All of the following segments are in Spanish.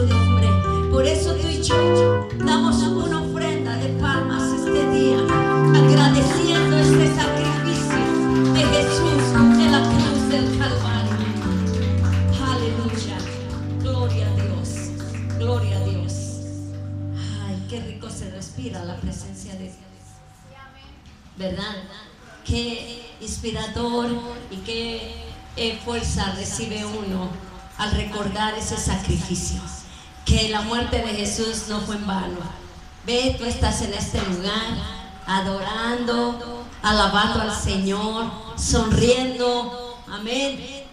de hombre. Por eso tú y yo damos una ofrenda de palmas este día, agradeciendo este sacrificio de Jesús en la cruz del Calvario. Aleluya. Gloria a Dios. Gloria a Dios. Ay, qué rico se respira la presencia de Dios, ¿verdad? Qué inspirador y qué fuerza recibe uno al recordar ese sacrificio, que la muerte de Jesús no fue en vano. Ve, tú estás en este lugar adorando, alabando al Señor, sonriendo, amén,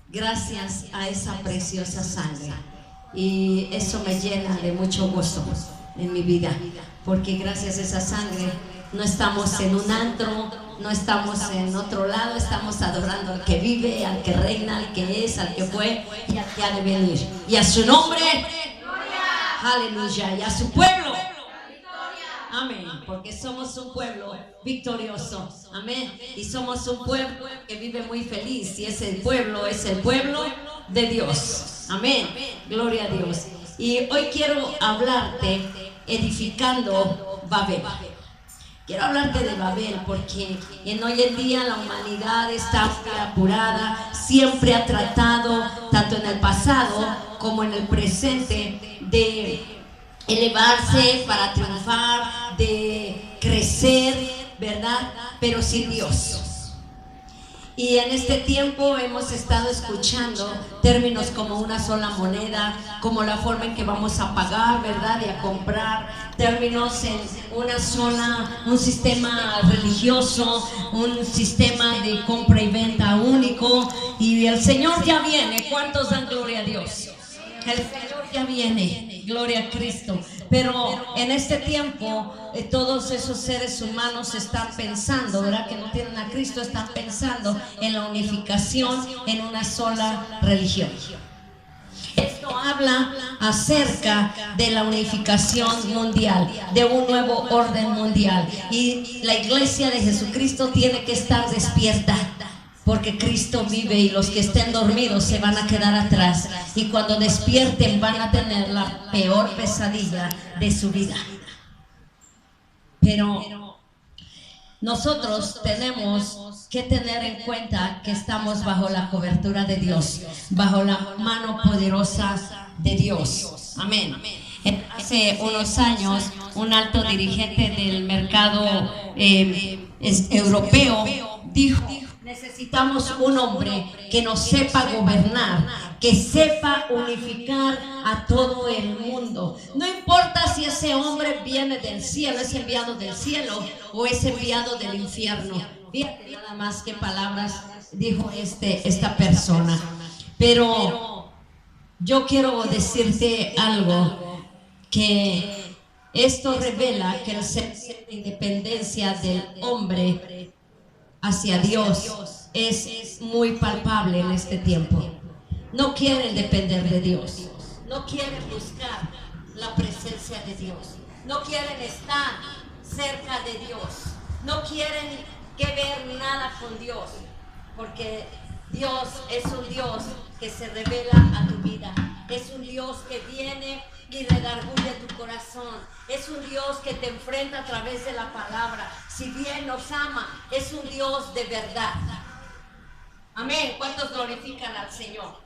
gracias a esa preciosa sangre. Y eso me llena de mucho gozo en mi vida, porque gracias a esa sangre no estamos en un antro, no estamos en otro lado, estamos adorando al que vive, al que reina, al que es, al que fue y al que ha de venir. Y a su nombre, aleluya, y a su pueblo, amén, porque somos un pueblo victorioso, amén, y somos un pueblo que vive muy feliz, y ese pueblo es el pueblo de Dios, amén, gloria a Dios. Y hoy quiero hablarte edificando Babel. Quiero hablarte de Babel porque hoy en día la humanidad está apurada, siempre ha tratado, tanto en el pasado como en el presente, de elevarse para triunfar, de crecer, ¿verdad? Pero sin Dios. Y en este tiempo hemos estado escuchando términos como una sola moneda, como la forma en que vamos a pagar, ¿verdad? Y a comprar, términos en un sistema religioso, un sistema de compra y venta único. Y el Señor ya viene. ¿Cuántos dan gloria a Dios? El Señor ya viene, gloria a Cristo. Pero en este tiempo todos esos seres humanos están pensando, ¿verdad? Que no tienen a Cristo, están pensando en la unificación en una sola religión. Esto habla acerca de la unificación mundial, de un nuevo orden mundial. Y la iglesia de Jesucristo tiene que estar despierta, porque Cristo vive y los que estén dormidos se van a quedar atrás. Y cuando despierten van a tener la peor pesadilla de su vida. Pero nosotros tenemos que tener en cuenta que estamos bajo la cobertura de Dios, bajo la mano poderosa de Dios. Amén. Hace unos años, un alto dirigente del mercado europeo dijo: necesitamos un hombre que nos sepa gobernar, que sepa unificar a todo el mundo. No importa si ese hombre viene del cielo, es enviado del cielo o es enviado del infierno. Fíjate nada más qué palabras dijo esta persona. Pero yo quiero decirte algo, que esto revela que el sentido de independencia del hombre hacia Dios es muy palpable en este tiempo. No quieren depender de Dios, no quieren buscar la presencia de Dios, no quieren estar cerca de Dios, no quieren que ver nada con Dios, porque Dios es un Dios que se revela a tu vida, es un Dios que viene y redarguye tu corazón, es un Dios que te enfrenta a través de la palabra. Si bien nos ama, es un Dios de verdad. Amén. ¿Cuántos glorifican al Señor?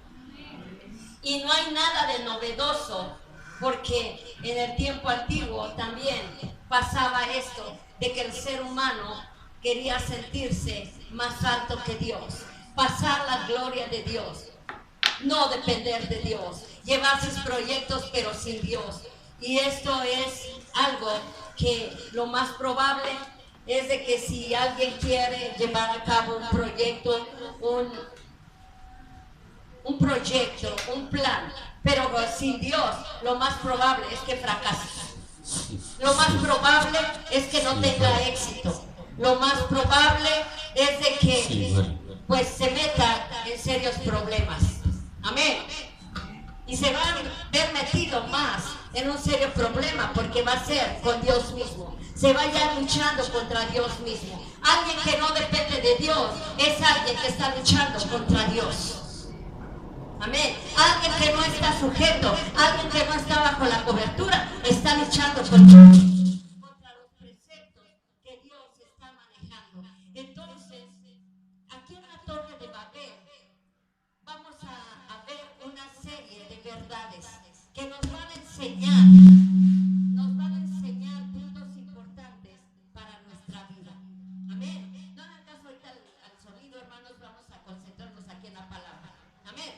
Y no hay nada de novedoso, porque en el tiempo antiguo también pasaba esto, de que el ser humano quería sentirse más alto que Dios, pasar la gloria de Dios, no depender de Dios, llevar sus proyectos pero sin Dios. Y esto es algo que lo más probable es de que si alguien quiere llevar a cabo un proyecto, un plan, pero sin Dios, lo más probable es que fracase. Lo más probable es que no tenga éxito. Lo más probable es de que pues se meta en serios problemas. Amén. Y se va a ver metido más en un serio problema, porque va a ser con Dios mismo. Se vaya luchando contra Dios mismo. Alguien que no depende de Dios es alguien que está luchando contra Dios. Amén. Alguien que no está sujeto, alguien que no está bajo la cobertura, está luchando contra los preceptos que Dios está manejando. Entonces, aquí en la Torre de Babel vamos a ver una serie de verdades que nos van a enseñar puntos importantes para nuestra vida. Amén. No hagan caso ahorita al sonido, hermanos, vamos a concentrarnos aquí en la palabra. Amén.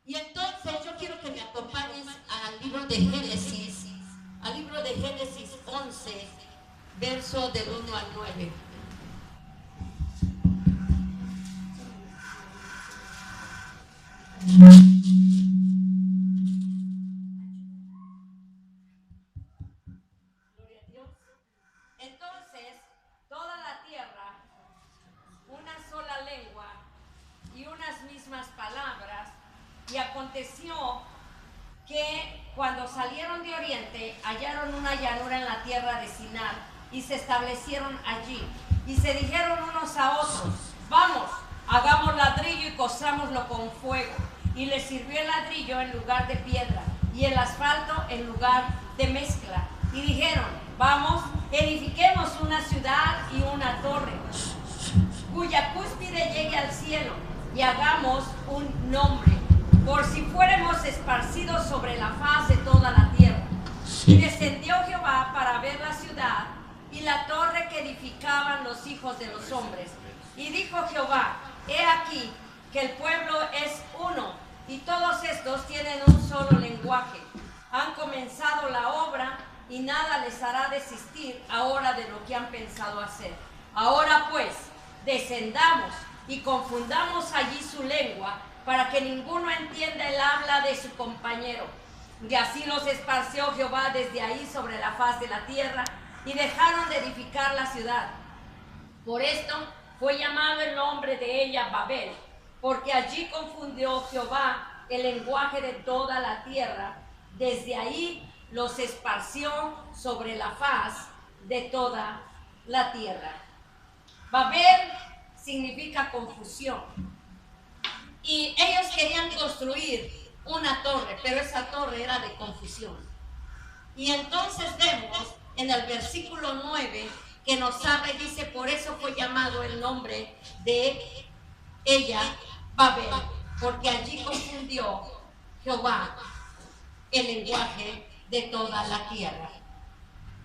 Y entonces yo quiero que me acompañes al libro de Génesis, 11, verso del 1 al 9. Gloria a Dios. Entonces, toda la tierra, una sola lengua y unas mismas palabras, y aconteció que cuando salieron de oriente hallaron una llanura en la tierra de Sinar y se establecieron allí y se dijeron unos a otros: vamos, hagamos ladrillo y cosámoslo con fuego. Y les sirvió el ladrillo en lugar de piedra y el asfalto en lugar de mezcla. Y dijeron: vamos, edifiquemos una ciudad y una torre cuya cúspide llegue al cielo, y hagamos un nombre, por si fuéramos esparcidos sobre la faz de toda la tierra. Sí. Y descendió Jehová para ver la ciudad y la torre que edificaban los hijos de los hombres. Y dijo Jehová: he aquí que el pueblo es uno, y todos estos tienen un solo lenguaje. Han comenzado la obra, y nada les hará desistir ahora de lo que han pensado hacer. Ahora pues, descendamos y confundamos allí su lengua, para que ninguno entienda el habla de su compañero. Y así los esparció Jehová desde ahí sobre la faz de la tierra, y dejaron de edificar la ciudad. Por esto fue llamado el nombre de ella Babel, porque allí confundió Jehová el lenguaje de toda la tierra. Desde ahí los esparció sobre la faz de toda la tierra. Babel significa confusión. Y ellos querían construir una torre, pero esa torre era de confusión. Y entonces vemos en el versículo 9 que nos habla y dice: por eso fue llamado el nombre de ella Babel, porque allí confundió Jehová el lenguaje de toda la tierra.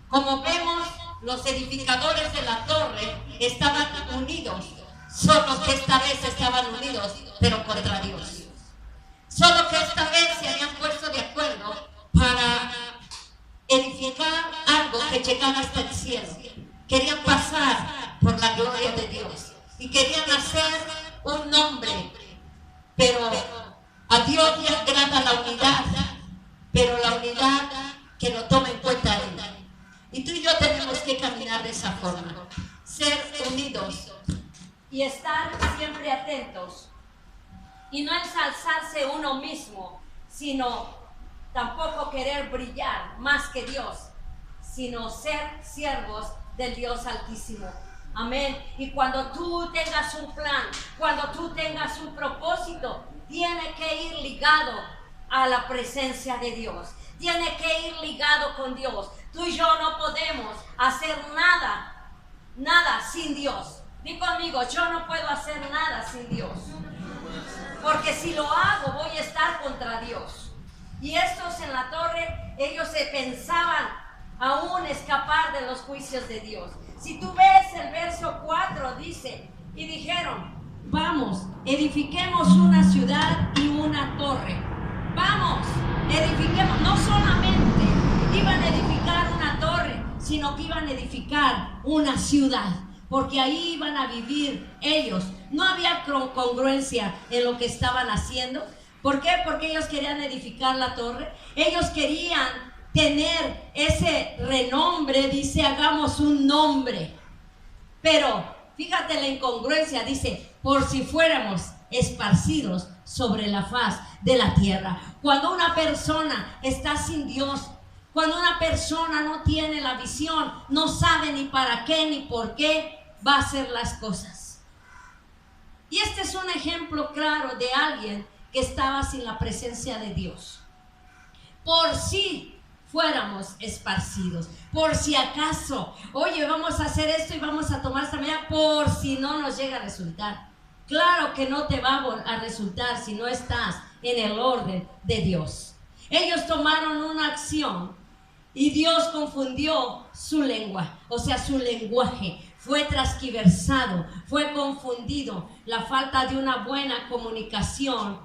Como vemos, los edificadores de la torre estaban unidos, solo que esta vez estaban unidos, pero contra Dios. Solo que esta vez se habían puesto de acuerdo para edificar algo que llegara hasta el cielo. Querían pasar por la gloria de Dios y querían hacer un nombre, pero a Dios le agrada la unidad, pero la unidad que lo tome en cuenta Él. Y tú y yo tenemos que caminar de esa forma, ser unidos y estar siempre atentos, y no ensalzarse uno mismo, sino tampoco querer brillar más que Dios, sino ser siervos del Dios Altísimo. Amén. Y cuando tú tengas un plan, cuando tú tengas un propósito, tiene que ir ligado a la presencia de Dios. Tiene que ir ligado con Dios. Tú y yo no podemos hacer nada sin Dios. Di conmigo: yo no puedo hacer nada sin Dios. Porque si lo hago, voy a estar contra Dios. Y estos en la torre, ellos se pensaban aún escapar de los juicios de Dios. Si tú ves el verso 4, dice: y dijeron: vamos, edifiquemos una ciudad y una torre. Vamos, edifiquemos. No solamente iban a edificar una torre, sino que iban a edificar una ciudad, porque ahí iban a vivir ellos. No había congruencia en lo que estaban haciendo. ¿Por qué? Porque ellos querían edificar la torre. Ellos querían tener ese renombre. Dice: hagamos un nombre. Pero fíjate la incongruencia. Dice: por si fuéramos esparcidos sobre la faz de la tierra. Cuando una persona está sin Dios, cuando una persona no tiene la visión, no sabe ni para qué ni por qué va a hacer las cosas. Y este es un ejemplo claro de alguien que estaba sin la presencia de Dios. Por si fuéramos esparcidos, por si acaso, oye, vamos a hacer esto y vamos a tomar esta medida, por si no nos llega a resultar. Claro que no te va a resultar si no estás en el orden de Dios. Ellos tomaron una acción y Dios confundió su lengua, o sea, su lenguaje fue transquiversado, fue confundido. La falta de una buena comunicación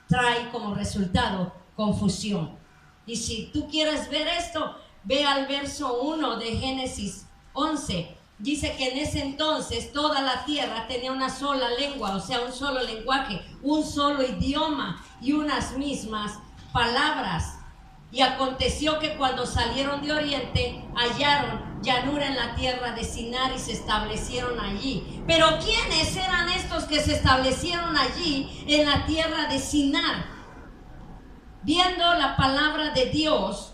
trae como resultado confusión. Y si tú quieres ver esto, ve al verso 1 de Génesis 11. Dice que en ese entonces toda la tierra tenía una sola lengua, o sea, un solo lenguaje, un solo idioma y unas mismas palabras. Y aconteció que cuando salieron de oriente, hallaron llanura en la tierra de Sinar y se establecieron allí. Pero ¿quiénes eran estos que se establecieron allí en la tierra de Sinar? Viendo la palabra de Dios,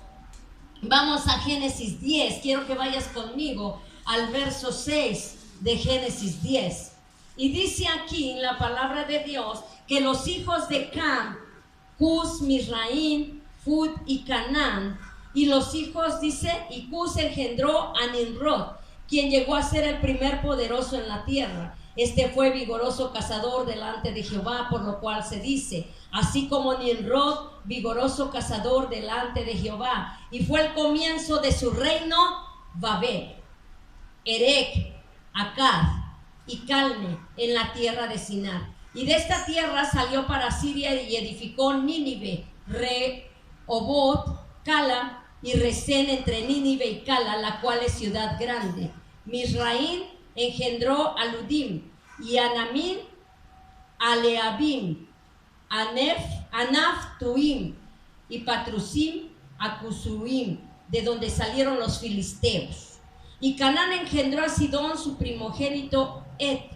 vamos a Génesis 10. Quiero que vayas conmigo al verso 6 de Génesis 10. Y dice aquí en la palabra de Dios que los hijos de Cam, Cus, Misraim, Fud y Canaán, y los hijos, dice, y Cus engendró a Nimrod, quien llegó a ser el primer poderoso en la tierra. Este fue vigoroso cazador delante de Jehová, por lo cual se dice, así como Nimrod, vigoroso cazador delante de Jehová. Y fue el comienzo de su reino Babel, Erec, Akkad y Calne en la tierra de Sinar. Y de esta tierra salió para Siria y edificó Nínive, Rehoboth, Cala y Resén entre Nínive y Cala, la cual es ciudad grande. Misraim engendró a Ludim y a Anamim, a Leabim, a Naphtuim y Patrusim, a Cusuim, de donde salieron los filisteos. Y Canaán engendró a Sidón, su primogénito Et,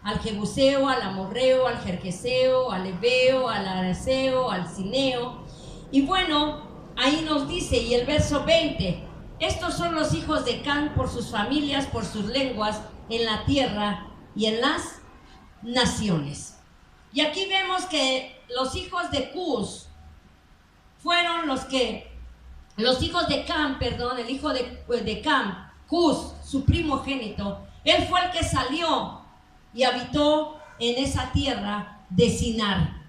al Jebuseo, al Amorreo, al Jerjeseo, al Ebeo, al Araceo, al Cineo. Y bueno, ahí nos dice, y el verso 20, estos son los hijos de Cam por sus familias, por sus lenguas, en la tierra y en las naciones. Y aquí vemos que los hijos de Cus fueron los hijos de Cam, perdón, el hijo de Cam, Cus, su primogénito, él fue el que salió y habitó en esa tierra de Sinar.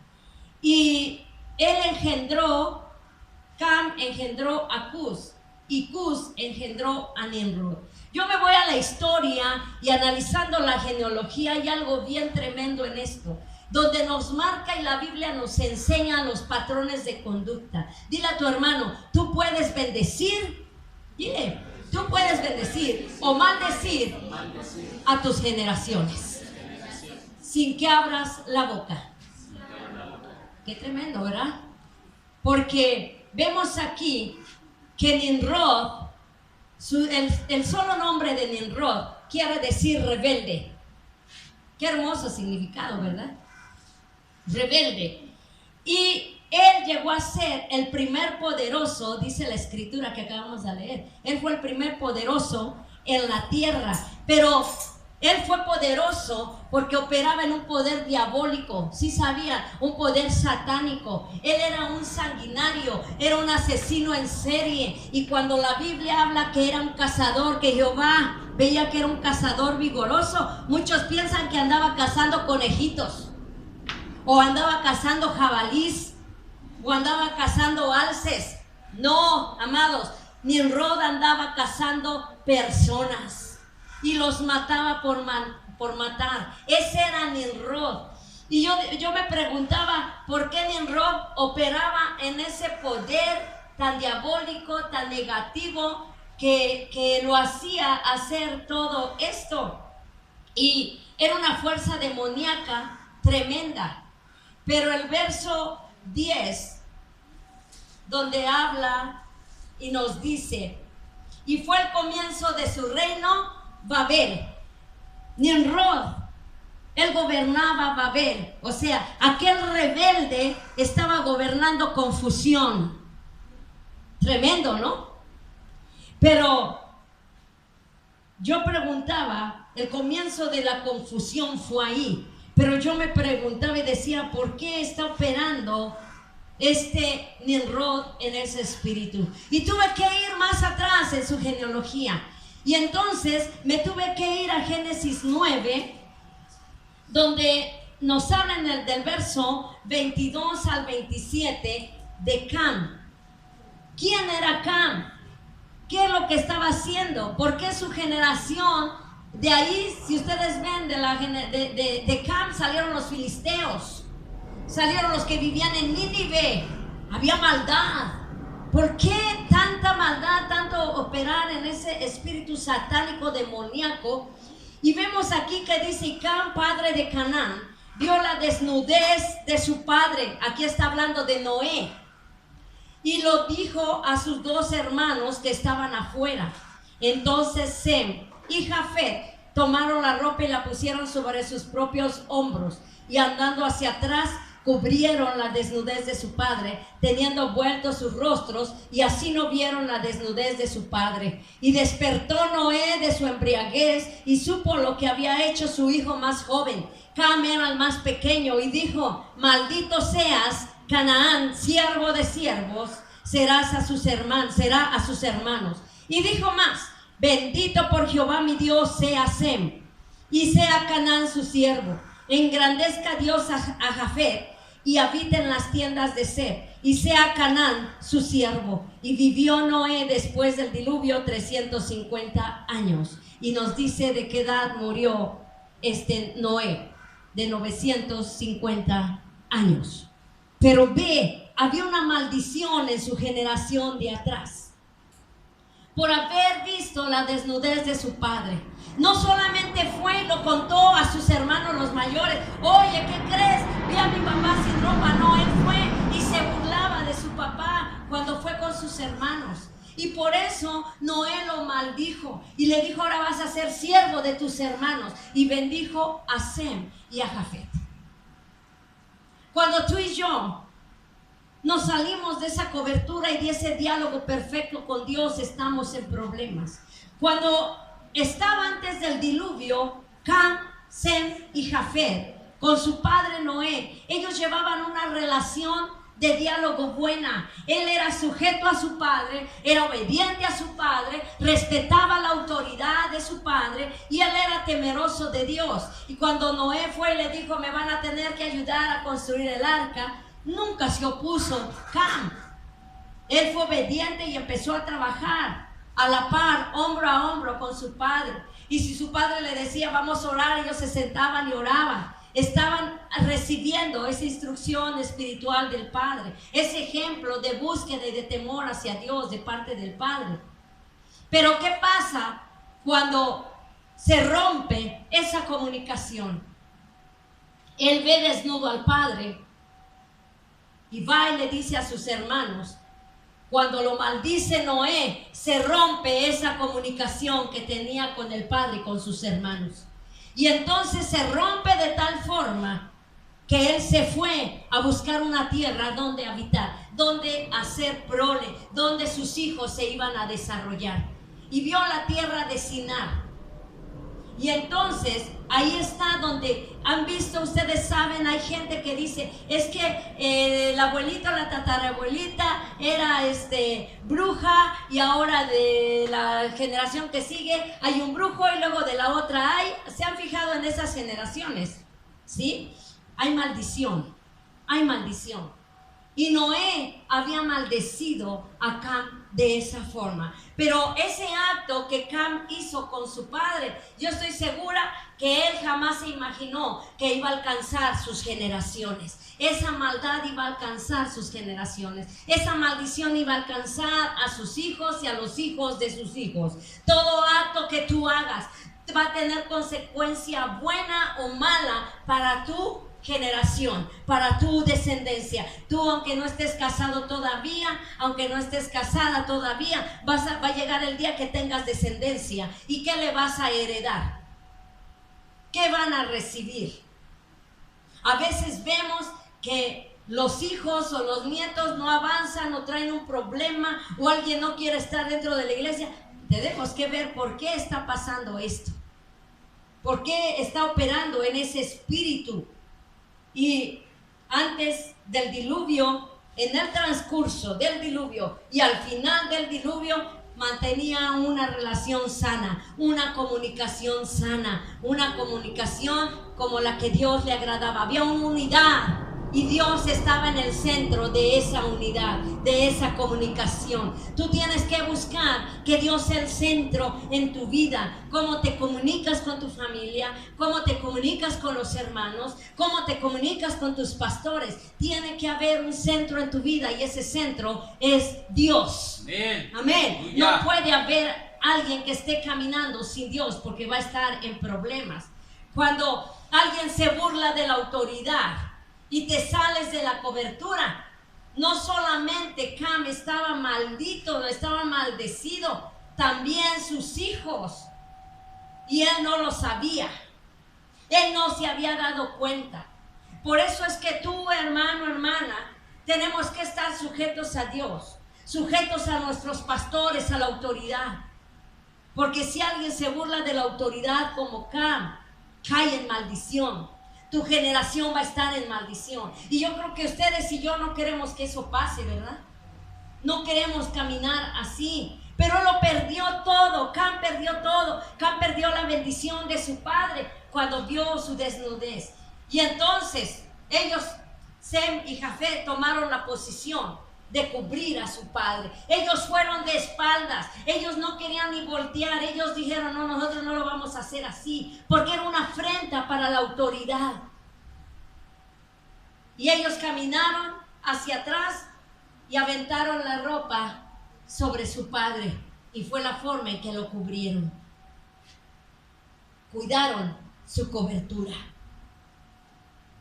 Y él engendró, Cam engendró a Cus, y Cus engendró a Nimrod. Yo me voy a la historia y analizando la genealogía, hay algo bien tremendo en esto, donde nos marca y la Biblia nos enseña los patrones de conducta. Dile a tu hermano, tú puedes bendecir, dile, tú puedes bendecir o maldecir a tus generaciones sin que abras la boca. Qué tremendo, ¿verdad? Porque vemos aquí que Nimrod, el solo nombre de Nimrod quiere decir rebelde. Qué hermoso significado, ¿verdad? Rebelde. Y él llegó a ser el primer poderoso, dice la escritura que acabamos de leer. Él fue el primer poderoso en la tierra, pero él fue poderoso porque operaba en un poder diabólico. Sí sabía, un poder satánico. Él era un sanguinario, era un asesino en serie. Y cuando la Biblia habla que era un cazador, que Jehová veía que era un cazador vigoroso, muchos piensan que andaba cazando conejitos, o andaba cazando jabalís, o andaba cazando alces. No, amados, Nimrod andaba cazando personas y los mataba por matar. Ese era Nimrod. Y yo me preguntaba por qué Nimrod operaba en ese poder tan diabólico, tan negativo, que lo hacía hacer todo esto. Y era una fuerza demoníaca tremenda. Pero el verso 10, donde habla y nos dice, y fue el comienzo de su reino Babel. Nimrod, él gobernaba Babel, o sea, aquel rebelde estaba gobernando confusión. Tremendo, ¿no? Pero yo preguntaba, el comienzo de la confusión fue ahí, Pero yo me preguntaba y decía, ¿por qué está operando este Nimrod en ese espíritu? Y tuve que ir más atrás en su genealogía. Y entonces me tuve que ir a Génesis 9, donde nos hablan del verso 22 al 27 de Cam. ¿Quién era Cam? ¿Qué es lo que estaba haciendo? ¿Por qué su generación? De ahí, si ustedes ven, de Cam salieron los filisteos, salieron los que vivían en Nínive. Había maldad. ¿Por qué tanta maldad, tanto operar en ese espíritu satánico demoníaco? Y vemos aquí que dice: Cam, padre de Canaán, vio la desnudez de su padre. Aquí está hablando de Noé. Y lo dijo a sus dos hermanos que estaban afuera. Entonces Sem y Jafet tomaron la ropa y la pusieron sobre sus propios hombros, y andando hacia atrás cubrieron la desnudez de su padre, teniendo vueltos sus rostros, y así no vieron la desnudez de su padre. Y despertó Noé de su embriaguez y supo lo que había hecho su hijo más joven. Cam era el más pequeño, y dijo: maldito seas, Canaán, siervo de siervos, será a sus hermanos. Y dijo más: bendito por Jehová mi Dios sea Sem, y sea Canaán su siervo. Engrandezca Dios a Jafet, y habita en las tiendas de Sem, y sea Canaán su siervo. Y vivió Noé después del diluvio 350 años. Y nos dice de qué edad murió Noé: de 950 años. Pero ve, había una maldición en su generación de atrás, por haber visto la desnudez de su padre. No solamente fue y lo contó a sus hermanos los mayores: oye, ¿qué crees? Vi a mi papá sin ropa. No, él fue y se burlaba de su papá cuando fue con sus hermanos. Y por eso Noé lo maldijo y le dijo: ahora vas a ser siervo de tus hermanos. Y bendijo a Sem y a Jafet. Cuando tú y yo nos salimos de esa cobertura y de ese diálogo perfecto con Dios, estamos en problemas. Cuando estaba antes del diluvio, Cam, Sem y Jafet, con su padre Noé, ellos llevaban una relación de diálogo buena. Él era sujeto a su padre, era obediente a su padre, respetaba la autoridad de su padre, y él era temeroso de Dios. Y cuando Noé fue y le dijo: me van a tener que ayudar a construir el arca, nunca se opuso Cam. Él fue obediente y empezó a trabajar a la par, hombro a hombro con su padre. Y si su padre le decía: vamos a orar, ellos se sentaban y oraban. Estaban recibiendo esa instrucción espiritual del Padre, ese ejemplo de búsqueda y de temor hacia Dios de parte del Padre. Pero ¿qué pasa cuando se rompe esa comunicación? Él ve desnudo al Padre y va y le dice a sus hermanos. Cuando lo maldice Noé, se rompe esa comunicación que tenía con el Padre y con sus hermanos. Y entonces se rompe de tal forma que él se fue a buscar una tierra donde habitar, donde hacer prole, donde sus hijos se iban a desarrollar. Y vio la tierra de Sinar. Y entonces ahí está donde han visto, ustedes saben, hay gente que dice: es que la abuelita o la tatarabuelita era bruja, y ahora de la generación que sigue hay un brujo, y luego de la otra hay. ¿Se han fijado en esas generaciones? ¿Sí? Hay maldición, hay maldición. Y Noé había maldecido a Cam de esa forma. Pero ese acto que Cam hizo con su padre, yo estoy segura que él jamás se imaginó que iba a alcanzar sus generaciones. Esa maldad iba a alcanzar sus generaciones. Esa maldición iba a alcanzar a sus hijos y a los hijos de sus hijos. Todo acto que tú hagas va a tener consecuencia buena o mala para tu generación, para tu descendencia. Tú, aunque no estés casado todavía, aunque no estés casada todavía, va a llegar el día que tengas descendencia. ¿Y qué le vas a heredar? ¿Qué van a recibir? A veces vemos que los hijos o los nietos no avanzan, o traen un problema, o alguien no quiere estar dentro de la iglesia. Tenemos que ver por qué está pasando esto. ¿Por qué está operando en ese espíritu? Y antes del diluvio, en el transcurso del diluvio y al final del diluvio, mantenía una relación sana, una comunicación sana, una comunicación como la que Dios le agradaba. Había una unidad y Dios estaba en el centro de esa unidad, de esa comunicación. Tú tienes que buscar que Dios sea el centro en tu vida. Cómo te comunicas con tu familia, cómo te comunicas con los hermanos, cómo te comunicas con tus pastores. Tiene que haber un centro en tu vida y ese centro es Dios. Amén. Amén. No puede haber alguien que esté caminando sin Dios porque va a estar en problemas. Cuando alguien se burla de la autoridad y te sales de la cobertura, no solamente Cam estaba maldito, estaba maldecido, también sus hijos. Y él no lo sabía. Él no se había dado cuenta. Por eso es que tú, hermano, hermana, tenemos que estar sujetos a Dios, sujetos a nuestros pastores, a la autoridad. Porque si alguien se burla de la autoridad como Cam, cae en maldición. Tu generación va a estar en maldición. Y yo creo que ustedes y yo no queremos que eso pase, ¿verdad? No queremos caminar así. Pero lo perdió todo. Cam perdió todo. Cam perdió la bendición de su padre cuando vio su desnudez. Y entonces ellos, Sem y Jafet, tomaron la posición de cubrir a su padre. Ellos fueron de espaldas. Ellos no querían ni voltear. Ellos dijeron: no, nosotros no lo vamos a hacer así, porque era una afrenta para la autoridad. Y ellos caminaron hacia atrás y aventaron la ropa sobre su padre, y fue la forma en que lo cubrieron. Cuidaron su cobertura.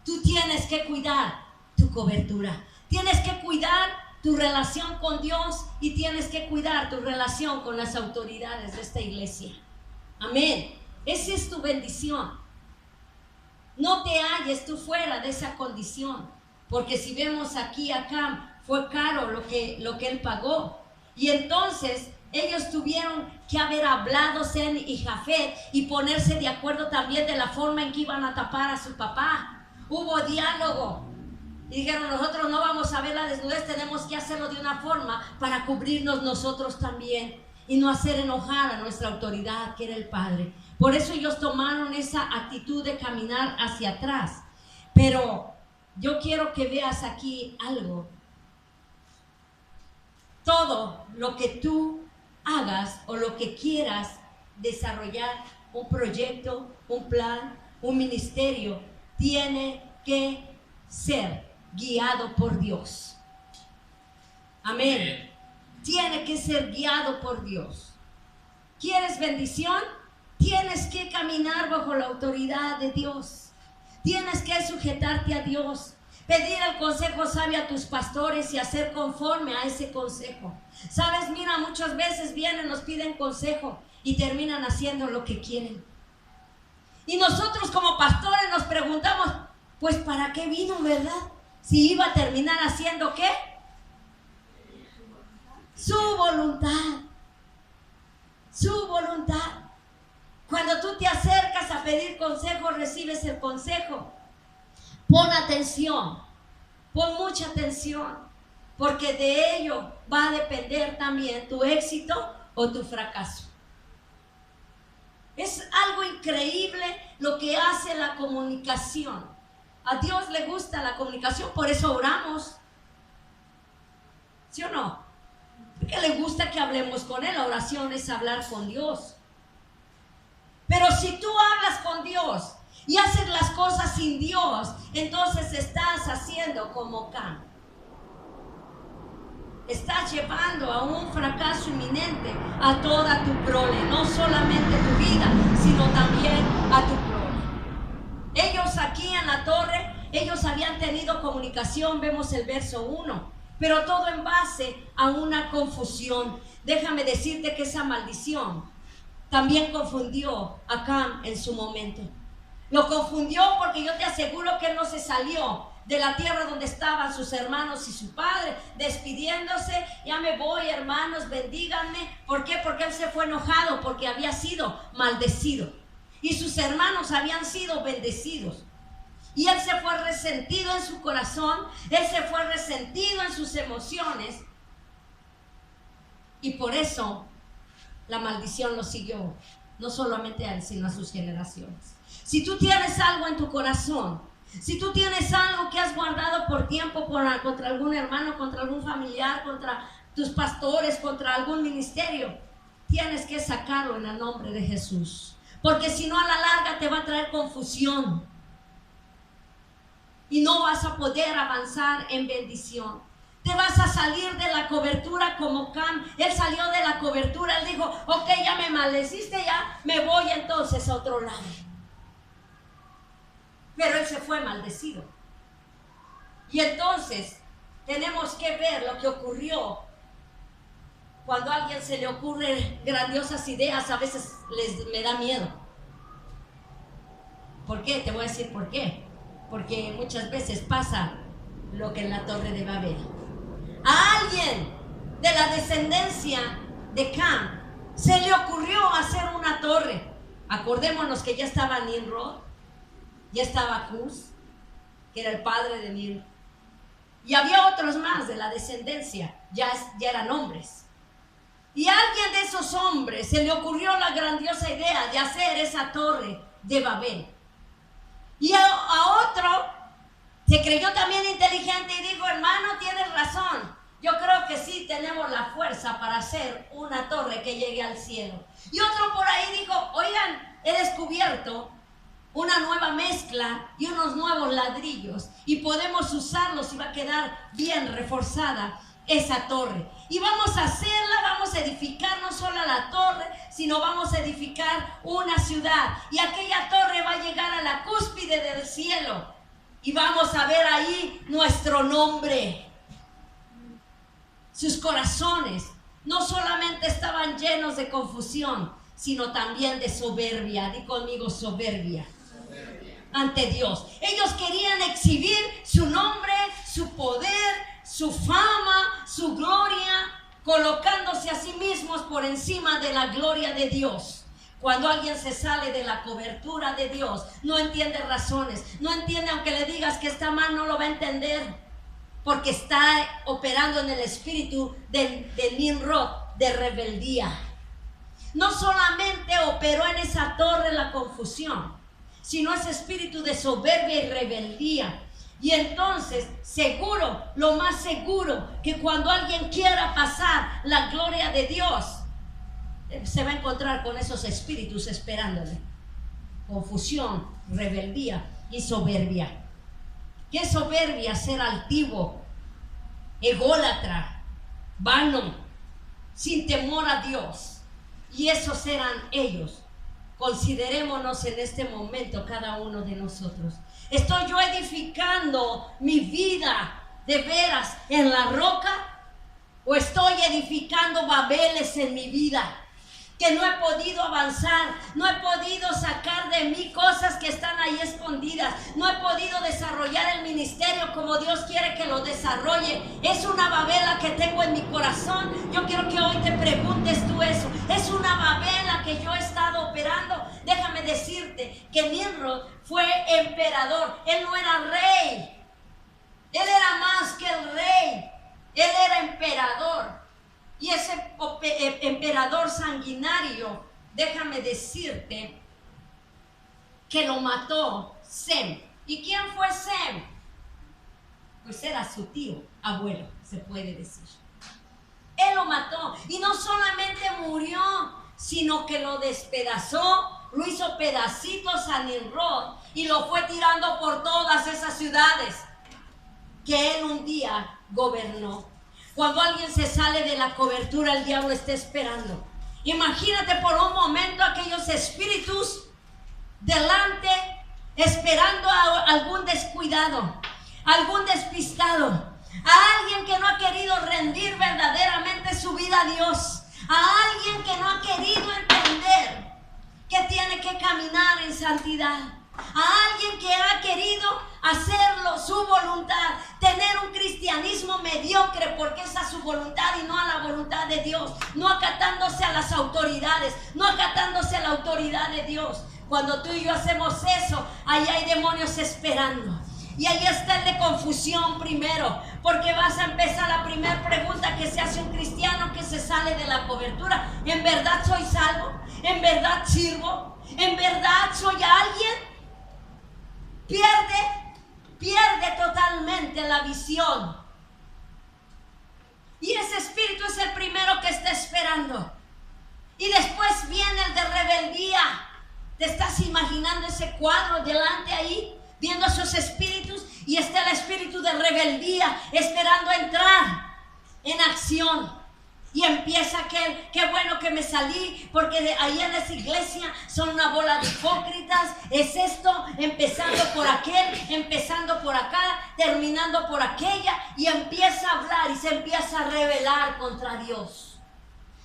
Tú tienes que cuidar tu cobertura. Tienes que cuidar tu relación con Dios y tienes que cuidar tu relación con las autoridades de esta iglesia. Amén. Esa es tu bendición. No te halles tú fuera de esa condición, porque si vemos aquí a Cam, fue caro lo que él pagó. Y entonces ellos tuvieron que haber hablado, Sem y Jafet, y ponerse de acuerdo también de la forma en que iban a tapar a su papá. Hubo diálogo. Y dijeron: nosotros no vamos a ver la desnudez, tenemos que hacerlo de una forma para cubrirnos nosotros también y no hacer enojar a nuestra autoridad, que era el Padre. Por eso ellos tomaron esa actitud de caminar hacia atrás. Pero yo quiero que veas aquí algo. Todo lo que tú hagas o lo que quieras desarrollar, un proyecto, un plan, un ministerio, tiene que ser guiado por Dios. Amén. Tiene que ser guiado por Dios. ¿Quieres bendición? Tienes que caminar bajo la autoridad de Dios. Tienes que sujetarte a Dios. Pedir el consejo sabio a tus pastores y hacer conforme a ese consejo. Sabes, mira, muchas veces vienen, nos piden consejo y terminan haciendo lo que quieren. Y nosotros como pastores nos preguntamos: pues ¿para qué vino, verdad? Si iba a terminar haciendo ¿qué? Su voluntad. Su voluntad. Cuando tú te acercas a pedir consejo, recibes el consejo. Pon atención, pon mucha atención, porque de ello va a depender también tu éxito o tu fracaso. Es algo increíble lo que hace la comunicación. A Dios le gusta la comunicación, por eso oramos. ¿Sí o no? Porque le gusta que hablemos con Él. La oración es hablar con Dios. Pero si tú hablas con Dios y haces las cosas sin Dios, entonces estás haciendo como Cam. Estás llevando a un fracaso inminente a toda tu prole, no solamente tu vida, sino también a tu prole. Ellos aquí en la torre, ellos habían tenido comunicación, vemos el verso 1, pero todo en base a una confusión. Déjame decirte que esa maldición también confundió a Cam en su momento. Lo confundió porque yo te aseguro que él no se salió de la tierra donde estaban sus hermanos y su padre, despidiéndose: ya me voy, hermanos, bendíganme. ¿Por qué? Porque él se fue enojado, porque había sido maldecido. y sus hermanos habían sido bendecidos. Y él se fue resentido en su corazón, él se fue resentido en sus emociones. Y por eso la maldición lo siguió, no solamente a él, sino a sus generaciones. Si tú tienes algo en tu corazón, si tú tienes algo que has guardado por tiempo contra algún hermano, contra algún familiar, contra tus pastores, contra algún ministerio, tienes que sacarlo en el nombre de Jesús. Porque si no, a la larga te va a traer confusión. Y no vas a poder avanzar en bendición. Te vas a salir de la cobertura como Cam. Él salió de la cobertura, él dijo, ok, ya me maldeciste, ya me voy entonces a otro lado. Pero él se fue maldecido. Y entonces tenemos que ver lo que ocurrió. Cuando a alguien se le ocurren grandiosas ideas, a veces me da miedo. ¿Por qué? Te voy a decir por qué. Porque muchas veces pasa lo que en la Torre de Babel. A alguien de la descendencia de Cam se le ocurrió hacer una torre. Acordémonos que ya estaba Nimrod, ya estaba Cus, que era el padre de Nimrod, y había otros más de la descendencia, ya eran hombres. Y a alguien de esos hombres se le ocurrió la grandiosa idea de hacer esa torre de Babel. Y a otro se creyó también inteligente y dijo, hermano, tienes razón. Yo creo que sí tenemos la fuerza para hacer una torre que llegue al cielo. Y otro por ahí dijo, oigan, he descubierto una nueva mezcla y unos nuevos ladrillos y podemos usarlos y va a quedar bien reforzada esa torre. Y vamos a hacerla, vamos a edificar no solo la torre, sino vamos a edificar una ciudad. Y aquella torre va a llegar a la cúspide del cielo. Y vamos a ver ahí nuestro nombre. Sus corazones no solamente estaban llenos de confusión, sino también de soberbia. Di conmigo, soberbia. Ante Dios. Ellos querían exhibir su nombre, su poder, su fama, su gloria, colocándose a sí mismos por encima de la gloria de Dios. Cuando alguien se sale de la cobertura de Dios, no entiende razones, no entiende, aunque le digas que está mal, no lo va a entender, porque está operando en el espíritu de Nimrod, de rebeldía. No solamente operó en esa torre la confusión, sino ese espíritu de soberbia y rebeldía. Y entonces, seguro, lo más seguro, que cuando alguien quiera pasar la gloria de Dios, se va a encontrar con esos espíritus esperándole. Confusión, rebeldía y soberbia. ¿Qué soberbia? Ser altivo, ególatra, vano, sin temor a Dios. Y esos eran ellos. Considerémonos en este momento cada uno de nosotros. ¿Estoy yo edificando mi vida de veras en la roca? ¿O estoy edificando babeles en mi vida? Que no he podido avanzar, no he podido sacar de mí cosas que están ahí escondidas, no he podido desarrollar el ministerio como Dios quiere que lo desarrolle. Es una babela que tengo en mi corazón. Yo quiero que hoy te preguntes tú eso. Es una babela que yo he estado operando. Déjame decirte que Nimrod fue emperador. Él no era rey, él era más que el rey, él era emperador. Y ese emperador sanguinario, déjame decirte que lo mató Sem. ¿Y quién fue Sem? Pues era su tío, abuelo, se puede decir. Él lo mató y no solamente murió, sino que lo despedazó, lo hizo pedacitos a Nimrod y lo fue tirando por todas esas ciudades que él un día gobernó. Cuando alguien se sale de la cobertura, el diablo está esperando. Imagínate por un momento aquellos espíritus delante, esperando a algún descuidado, algún despistado, a alguien que no ha querido rendir verdaderamente su vida a Dios, a alguien que no ha querido entender que tiene que caminar en santidad, a alguien que ha querido hacerlo su voluntad, tener un cristianismo mediocre porque es a su voluntad y no a la voluntad de Dios, no acatándose a las autoridades, no acatándose a la autoridad de Dios. Cuando tú y yo hacemos eso, ahí hay demonios esperando. Y ahí está el de confusión primero, porque vas a empezar la primera pregunta que se hace un cristiano que se sale de la cobertura. ¿En verdad soy salvo? ¿En verdad sirvo? ¿En verdad soy alguien? Pierde totalmente la visión. Y ese espíritu es el primero que está esperando. Y después viene el de rebeldía. ¿Te estás imaginando ese cuadro delante ahí? Viendo esos espíritus, y está el espíritu de rebeldía esperando entrar en acción. Y empieza aquel, qué bueno que me salí, porque ahí en esa iglesia son una bola de hipócritas. Es esto, empezando por aquel, empezando por acá, terminando por aquella, y empieza a hablar y se empieza a rebelar contra Dios.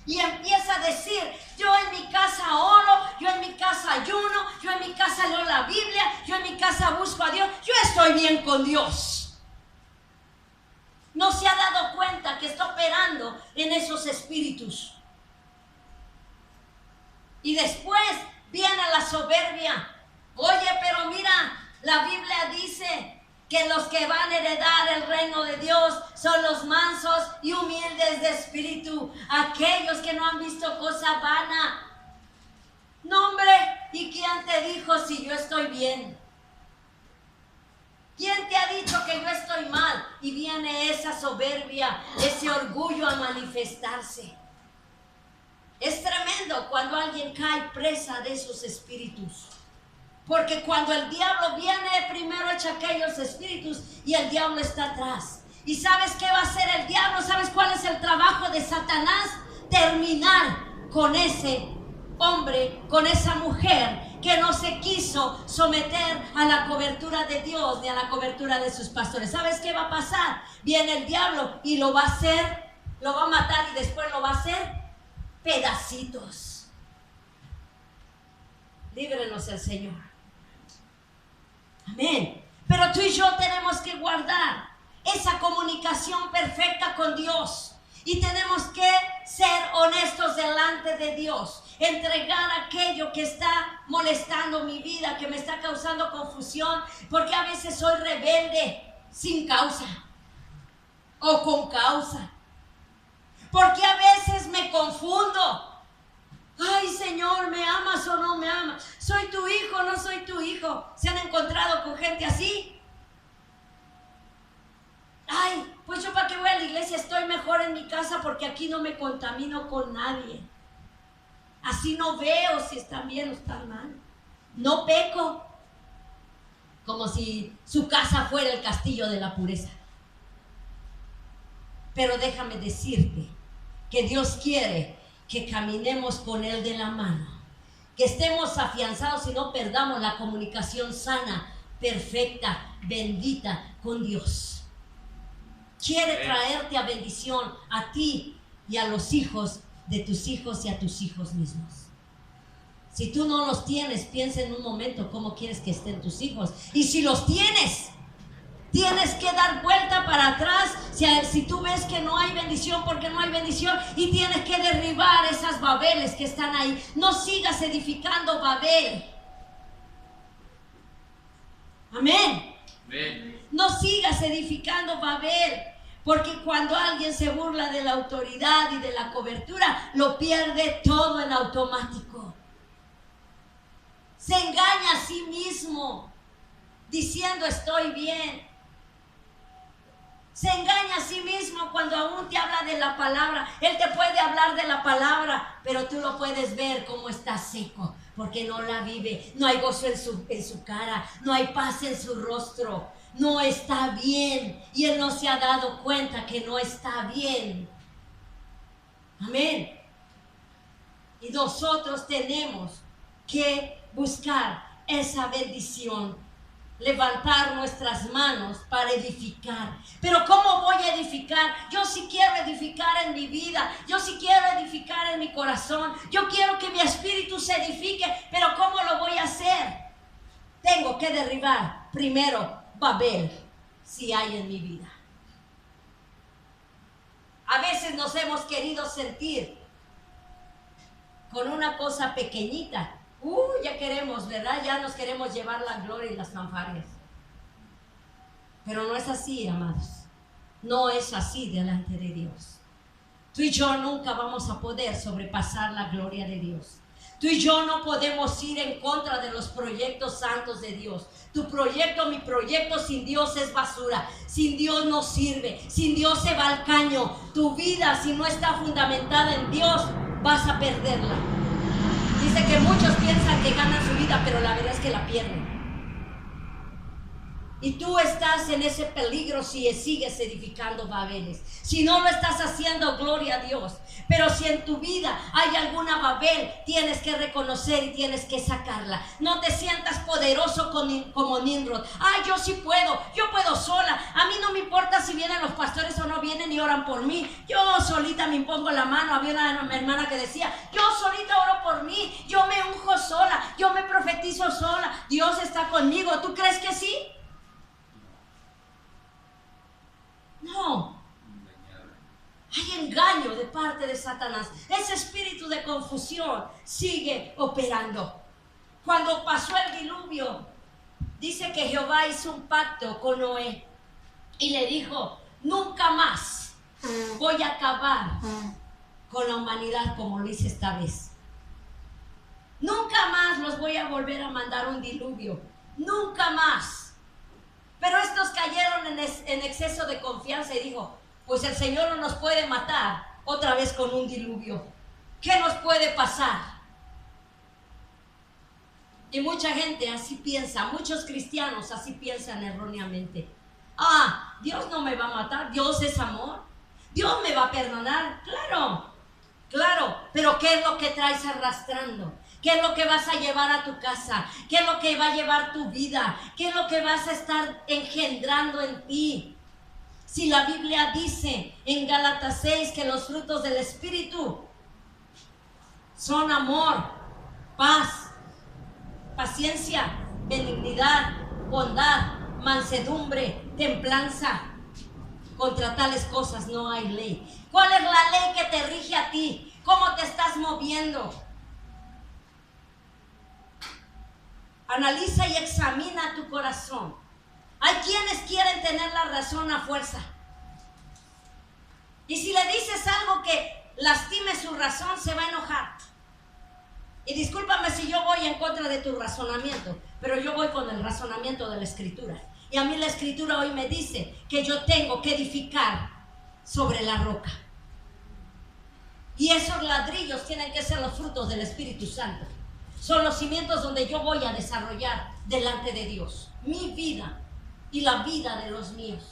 Y empieza a decir, yo en mi casa oro, yo en mi casa ayuno, yo en mi casa leo la Biblia, yo en mi casa busco a Dios, yo estoy bien con Dios. No se ha dado cuenta que está operando en esos espíritus. Y después viene la soberbia. Oye, pero mira, la Biblia dice que los que van a heredar el reino de Dios son los mansos y humildes de espíritu, aquellos que no han visto cosa vana. No, hombre, ¿y quién te dijo si yo estoy bien? ¿Quién te ha dicho que yo estoy mal? Y viene esa soberbia, ese orgullo a manifestarse. Es tremendo cuando alguien cae presa de esos espíritus. Porque cuando el diablo viene, primero echa aquellos espíritus y el diablo está atrás. ¿Y sabes qué va a hacer el diablo? ¿Sabes cuál es el trabajo de Satanás? Terminar con ese hombre, con esa mujer que no se quiso someter a la cobertura de Dios ni a la cobertura de sus pastores. ¿Sabes qué va a pasar? Viene el diablo y lo va a hacer, lo va a matar y después lo va a hacer pedacitos. Líbrenos el Señor. Amén. Pero tú y yo tenemos que guardar esa comunicación perfecta con Dios. Y tenemos que ser honestos delante de Dios. Entregar aquello que está molestando mi vida, que me está causando confusión. Porque a veces soy rebelde sin causa o con causa. Porque a veces me confundo. Ay, Señor, ¿me amas o no me amas? ¿Soy tu hijo o no soy tu hijo? ¿Se han encontrado con gente así? Ay, pues yo para qué voy a la iglesia, estoy mejor en mi casa porque aquí no me contamino con nadie. Así no veo si están bien o están mal. No peco. Como si su casa fuera el castillo de la pureza. Pero déjame decirte que Dios quiere que caminemos con Él de la mano, que estemos afianzados y no perdamos la comunicación sana, perfecta, bendita con Dios. Quiere traerte a bendición a ti y a los hijos de tus hijos y a tus hijos mismos. Si tú no los tienes, piensa en un momento cómo quieres que estén tus hijos. Y si los tienes, tienes que dar vuelta para atrás si tú ves que no hay bendición, porque no hay bendición, y tienes que derribar esas Babeles que están ahí. No sigas edificando Babel. Amén. Amén. No sigas edificando Babel, porque cuando alguien se burla de la autoridad y de la cobertura, lo pierde todo en automático. Se engaña a sí mismo diciendo estoy bien. Se engaña a sí mismo cuando aún te habla de la palabra. Él te puede hablar de la palabra, pero tú lo puedes ver como está seco, porque no la vive. No hay gozo en su cara, no hay paz en su rostro. No está bien, y él no se ha dado cuenta que no está bien. Amén. Y nosotros tenemos que buscar esa bendición, levantar nuestras manos para edificar. Pero ¿cómo voy a edificar? Yo sí quiero edificar en mi vida, yo sí quiero edificar en mi corazón, yo quiero que mi espíritu se edifique, pero ¿cómo lo voy a hacer? Tengo que derribar primero Babel, si hay en mi vida. A veces nos hemos querido sentir con una cosa pequeñita Ya queremos, ¿verdad? Ya nos queremos llevar la gloria y las fanfarrias. Pero no es así, amados. No es así delante de Dios. Tú y yo nunca vamos a poder sobrepasar la gloria de Dios. Tú y yo no podemos ir en contra de los proyectos santos de Dios. Tu proyecto, mi proyecto sin Dios es basura. Sin Dios no sirve. Sin Dios se va al caño. Tu vida, si no está fundamentada en Dios, vas a perderla. Dice que muchos piensan que ganan su vida, pero la verdad es que la pierden. Y tú estás en ese peligro si sigues edificando Babeles. Si no lo estás haciendo, gloria a Dios. Pero si en tu vida hay alguna Babel, tienes que reconocer y tienes que sacarla. No te sientas poderoso como Nimrod. Yo sí puedo, yo puedo sola. A mí no me importa si vienen los pastores o no vienen y oran por mí. Yo solita me impongo la mano. Había una hermana que decía, yo solita oro por mí. Yo me unjo sola, yo me profetizo sola. Dios está conmigo. ¿Tú crees que sí? No. Hay engaño de parte de Satanás. Ese espíritu de confusión sigue operando. Cuando pasó el diluvio, dice que Jehová hizo un pacto con Noé y le dijo, nunca más voy a acabar con la humanidad como lo hice esta vez. Nunca más los voy a volver a mandar un diluvio. Nunca más. Pero estos cayeron en exceso de confianza y dijo, pues el Señor no nos puede matar otra vez con un diluvio. ¿Qué nos puede pasar? Y mucha gente así piensa, muchos cristianos así piensan erróneamente. Dios no me va a matar, Dios es amor, Dios me va a perdonar. Claro, pero ¿qué es lo que traes arrastrando? ¿Qué es lo que vas a llevar a tu casa? ¿Qué es lo que va a llevar tu vida? ¿Qué es lo que vas a estar engendrando en ti? Si la Biblia dice en Gálatas 6 que los frutos del Espíritu son amor, paz, paciencia, benignidad, bondad, mansedumbre, templanza. Contra tales cosas no hay ley. ¿Cuál es la ley que te rige a ti? ¿Cómo te estás moviendo? Analiza y examina tu corazón. Hay quienes quieren tener la razón a fuerza. Y si le dices algo que lastime su razón, se va a enojar. Y discúlpame si yo voy en contra de tu razonamiento, pero yo voy con el razonamiento de la Escritura. Y a mí la Escritura hoy me dice que yo tengo que edificar sobre la roca. Y esos ladrillos tienen que ser los frutos del Espíritu Santo. Son los cimientos donde yo voy a desarrollar delante de Dios mi vida y la vida de los míos.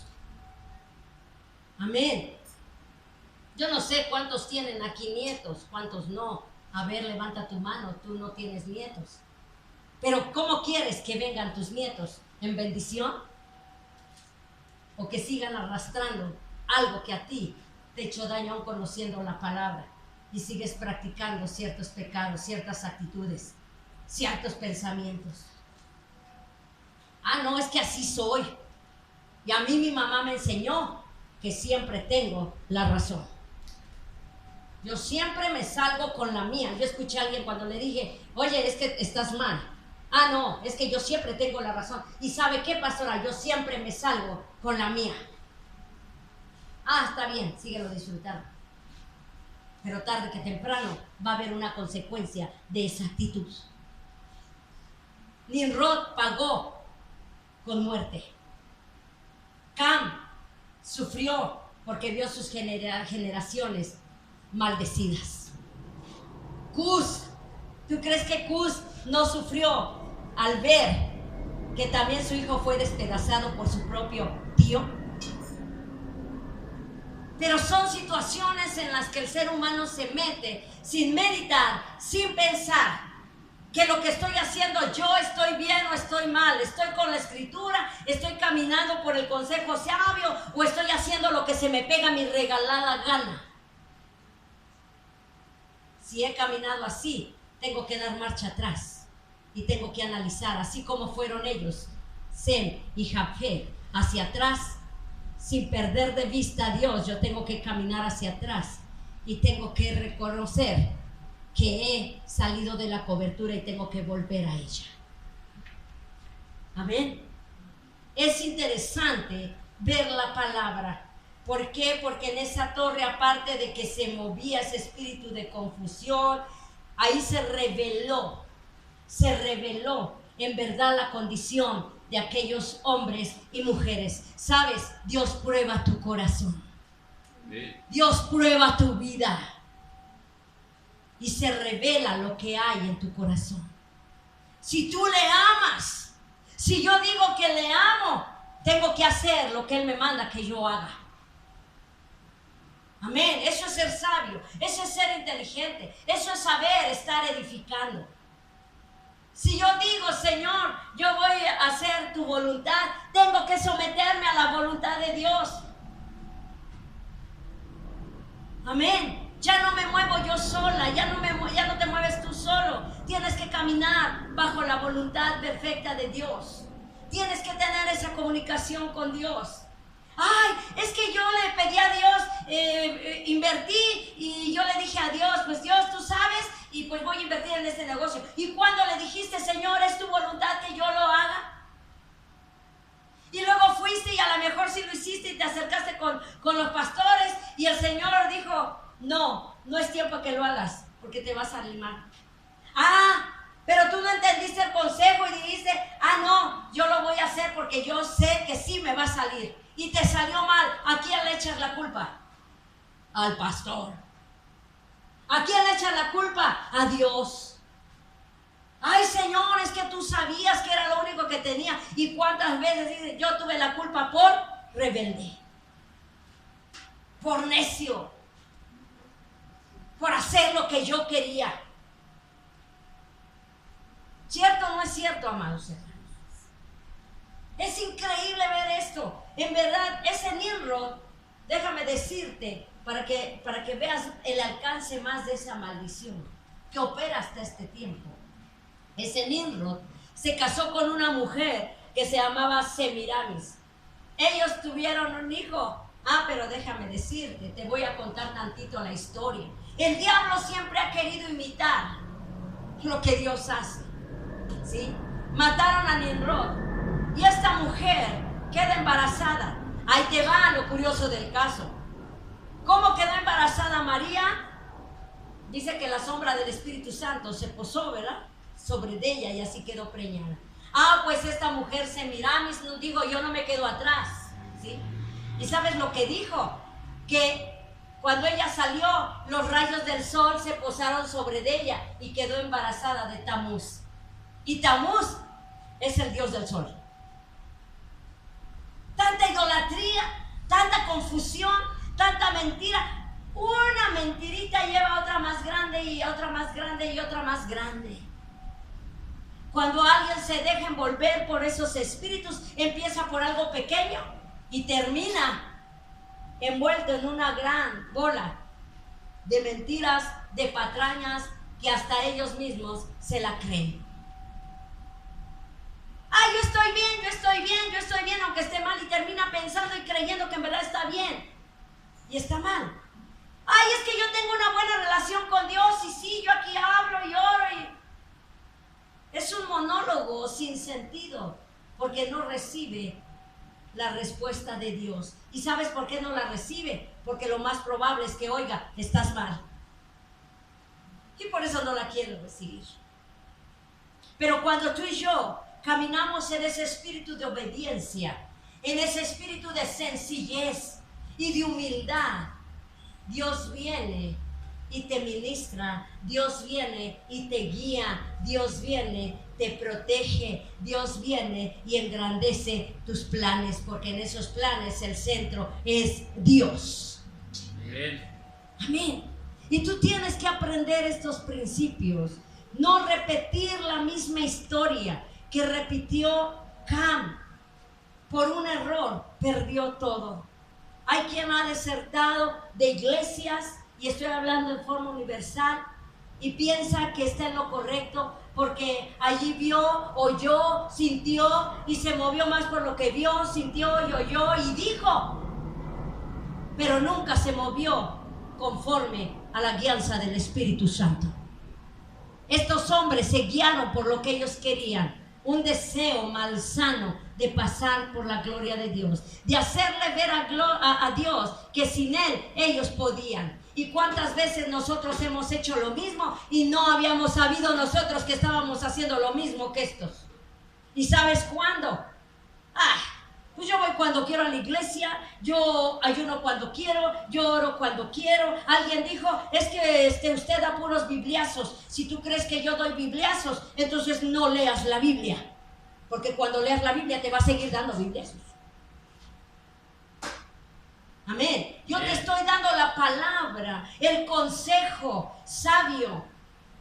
Amén. Yo no sé cuántos tienen aquí nietos, cuántos no. A ver, levanta tu mano, tú no tienes nietos. Pero ¿cómo quieres que vengan tus nietos? ¿En bendición? ¿O que sigan arrastrando algo que a ti te echó daño aún conociendo la palabra y sigues practicando ciertos pecados, ciertas actitudes, ciertos pensamientos? No, es que así soy. Y a mí mi mamá me enseñó que siempre tengo la razón. Yo siempre me salgo con la mía. Yo escuché a alguien cuando le dije, oye, es que estás mal. No, es que yo siempre tengo la razón. ¿Y sabe qué, pastora? Yo siempre me salgo con la mía. Está bien, síguelo disfrutando. Pero tarde que temprano va a haber una consecuencia de esa actitud. Nimrod pagó con muerte. Cam sufrió porque vio sus generaciones maldecidas. Cus, ¿tú crees que Cus no sufrió al ver que también su hijo fue despedazado por su propio tío? Pero son situaciones en las que el ser humano se mete sin meditar, sin pensar que lo que estoy haciendo yo estoy bien o estoy mal, estoy con la Escritura, estoy caminando por el consejo sabio o estoy haciendo lo que se me pega mi regalada gana. Si he caminado así, tengo que dar marcha atrás y tengo que analizar, así como fueron ellos, Sem y Jafet, hacia atrás, sin perder de vista a Dios. Yo tengo que caminar hacia atrás y tengo que reconocer que he salido de la cobertura y tengo que volver a ella. Amén. Es interesante ver la palabra. ¿Por qué? Porque en esa torre, aparte de que se movía ese espíritu de confusión, ahí se reveló en verdad la condición de aquellos hombres y mujeres. ¿Sabes? Dios prueba tu corazón. Dios prueba tu vida. Y se revela lo que hay en tu corazón. Si tú le amas, si yo digo que le amo, tengo que hacer lo que Él me manda que yo haga. Amén. Eso es ser sabio, eso es ser inteligente, eso es saber estar edificando. Si yo digo, Señor, yo voy a hacer tu voluntad, tengo que someterme a la voluntad de Dios. Amén. Ya no me muevo yo sola, ya no te mueves tú solo. Tienes que caminar bajo la voluntad perfecta de Dios. Tienes que tener esa comunicación con Dios. Ay, es que yo le pedí a Dios, invertí y yo le dije a Dios, pues Dios, tú sabes, y pues voy a invertir en este negocio. Y cuando le dijiste, Señor, ¿es tu voluntad que yo lo haga? Y luego fuiste y a lo mejor sí lo hiciste y te acercaste con los pastores y el Señor dijo, no es tiempo que lo hagas porque te vas a animar. Pero tú no entendiste el consejo y dijiste, no, yo lo voy a hacer porque yo sé que sí me va a salir. Y te salió mal. ¿A quién le echas la culpa? Al pastor. ¿A quién le echas la culpa? A Dios. Ay, Señor, es que tú sabías que era lo único que tenía. ¿Y cuántas veces dices, yo tuve la culpa por rebelde? Por necio. Por hacer lo que yo quería. ¿Cierto o no es cierto, amados hermanos? Es increíble ver esto. En verdad, ese Nimrod, déjame decirte, para que veas el alcance más de esa maldición que opera hasta este tiempo. Ese Nimrod se casó con una mujer que se llamaba Semiramis. Ellos tuvieron un hijo. Pero déjame decirte, te voy a contar tantito la historia. El diablo siempre ha querido imitar lo que Dios hace. ¿Sí? Mataron a Nimrod. Y esta mujer queda embarazada. Ahí te va lo curioso del caso. ¿Cómo quedó embarazada María? Dice que la sombra del Espíritu Santo se posó, ¿verdad? Sobre de ella y así quedó preñada. Pues esta mujer Semiramis nos dijo, yo no me quedo atrás. ¿Sí? ¿Y sabes lo que dijo? Que cuando ella salió, los rayos del sol se posaron sobre de ella y quedó embarazada de Tamuz. Y Tamuz es el dios del sol. Tanta idolatría, tanta confusión, tanta mentira. Una mentirita lleva a otra más grande y otra más grande y otra más grande. Cuando alguien se deja envolver por esos espíritus, empieza por algo pequeño y termina envuelto en una gran bola de mentiras, de patrañas, que hasta ellos mismos se la creen. Yo estoy bien, aunque esté mal, y termina pensando y creyendo que en verdad está bien y está mal. Es que yo tengo una buena relación con Dios y sí, yo aquí hablo y oro y... Es un monólogo sin sentido porque no recibe la respuesta de Dios. ¿Y sabes por qué no la recibe? Porque lo más probable es que oiga, estás mal. Y por eso no la quiere recibir. Pero cuando tú y yo caminamos en ese espíritu de obediencia, en ese espíritu de sencillez y de humildad, Dios viene y te ministra, Dios viene y te guía, Dios viene, te protege, Dios viene y engrandece tus planes, porque en esos planes el centro es Dios. Amén. Amén. Y tú tienes que aprender estos principios, no repetir la misma historia que repitió Cam. Por un error perdió todo. Hay quien ha desertado de iglesias, y estoy hablando en forma universal, y piensa que está en lo correcto porque allí vio, oyó, sintió y se movió más por lo que vio, sintió y oyó y dijo, pero nunca se movió conforme a la guianza del Espíritu Santo. estos hombres se guiaron por lo que ellos querían, un deseo malsano de pasar por la gloria de Dios, de hacerle ver a Dios que sin Él ellos podían. ¿Y cuántas veces nosotros hemos hecho lo mismo y no habíamos sabido nosotros que estábamos haciendo lo mismo que estos? ¿Y sabes cuándo? Pues yo voy cuando quiero a la iglesia, yo ayuno cuando quiero, yo oro cuando quiero. Alguien dijo, es que usted da puros bibliazos. Si tú crees que yo doy bibliazos, entonces no leas la Biblia. Porque cuando leas la Biblia te va a seguir dando bibliazos. Amén. Yo te estoy dando la palabra, el consejo sabio,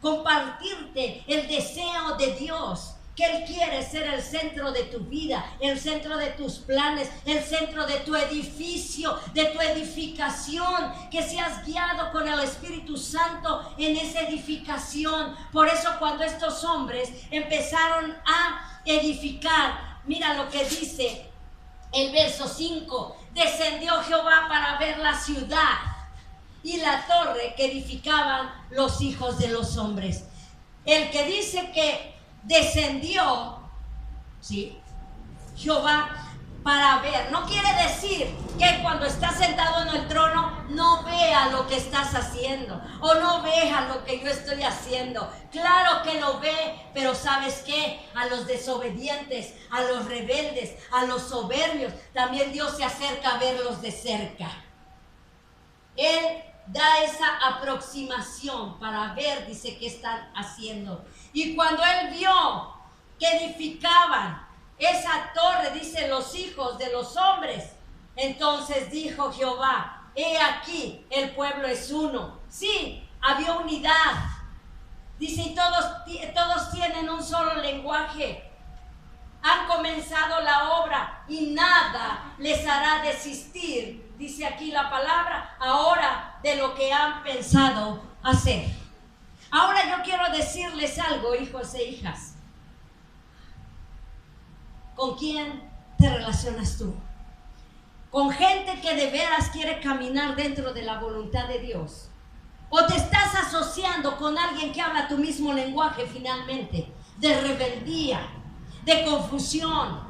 compartirte el deseo de Dios. Que Él quiere ser el centro de tu vida, el centro de tus planes, el centro de tu edificio, de tu edificación, que seas guiado con el Espíritu Santo en esa edificación. Por eso cuando estos hombres empezaron a edificar, mira lo que dice el verso 5, descendió Jehová para ver la ciudad y la torre que edificaban los hijos de los hombres. El que dice que descendió, ¿sí?, Jehová para ver, no quiere decir que cuando estás sentado en el trono no vea lo que estás haciendo o no vea lo que yo estoy haciendo. Claro que lo ve, pero ¿sabes qué? A los desobedientes, a los rebeldes, a los soberbios, también Dios se acerca a verlos de cerca. Él da esa aproximación para ver, dice, qué están haciendo. Y cuando Él vio que edificaban esa torre, dice, los hijos de los hombres, entonces dijo Jehová, he aquí, el pueblo es uno. Sí, había unidad. Dice, y todos tienen un solo lenguaje. Han comenzado la obra y nada les hará desistir, dice aquí la palabra, ahora de lo que han pensado hacer. Ahora yo quiero decirles algo, hijos e hijas. ¿Con quién te relacionas tú? ¿Con gente que de veras quiere caminar dentro de la voluntad de Dios? ¿O te estás asociando con alguien que habla tu mismo lenguaje finalmente? De rebeldía, de confusión,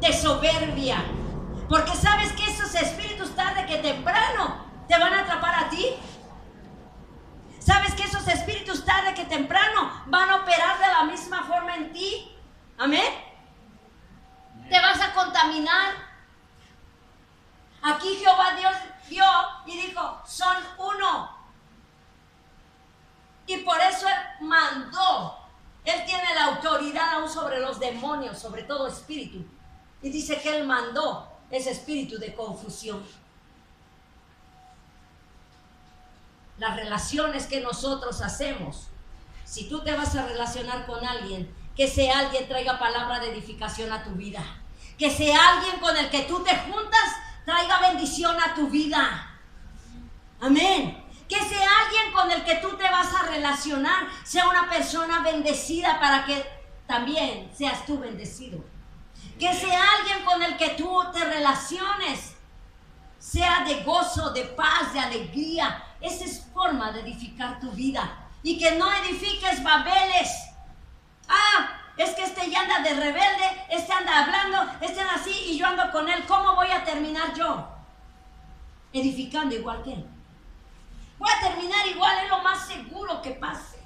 de soberbia. Porque sabes que esos espíritus tarde que temprano te van a atrapar a ti. Sabes que esos espíritus tarde que temprano van a operar de la misma forma en ti. Amén. Te vas a contaminar. Aquí Jehová Dios vio y dijo, son uno. Y por eso Él mandó. Él tiene la autoridad aún sobre los demonios, sobre todo espíritu. Y dice que Él mandó ese espíritu de confusión. Las relaciones que nosotros hacemos, si tú te vas a relacionar con alguien, que ese alguien traiga palabra de edificación a tu vida. Que sea alguien con el que tú te juntas, traiga bendición a tu vida. Amén. Que sea alguien con el que tú te vas a relacionar, sea una persona bendecida para que también seas tú bendecido. Que sea alguien con el que tú te relaciones, sea de gozo, de paz, de alegría. Esa es forma de edificar tu vida. Y que no edifiques babeles. Es que este ya anda de rebelde, este anda hablando, este anda así y yo ando con él. ¿Cómo voy a terminar yo? Edificando igual que él. Voy a terminar igual, es lo más seguro que pase.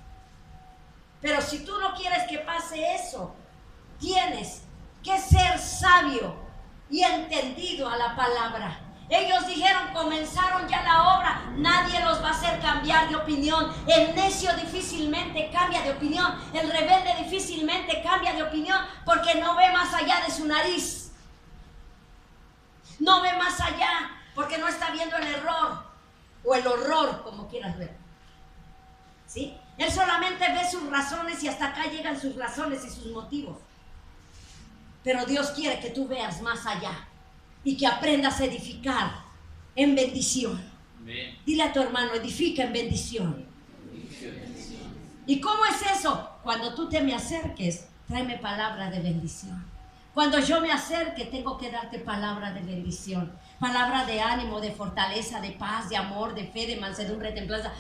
Pero si tú no quieres que pase eso, tienes que ser sabio y entendido a la palabra. Ellos dijeron, comenzaron ya la obra, nadie los va a hacer cambiar de opinión. El necio difícilmente cambia de opinión, el rebelde difícilmente cambia de opinión, porque no ve más allá de su nariz. No ve más allá, porque no está viendo el error o el horror, como quieras ver. ¿Sí? Él solamente ve sus razones y hasta acá llegan sus razones y sus motivos. Pero Dios quiere que tú veas más allá y que aprendas a edificar en bendición. Amén. Dile a tu hermano, edifica en bendición. ¿Y cómo es eso? Cuando tú te me acerques, tráeme palabra de bendición. Cuando yo me acerque, tengo que darte palabra de bendición. Palabra de ánimo, de fortaleza, de paz, de amor, de fe, de mansedumbre, de templanza.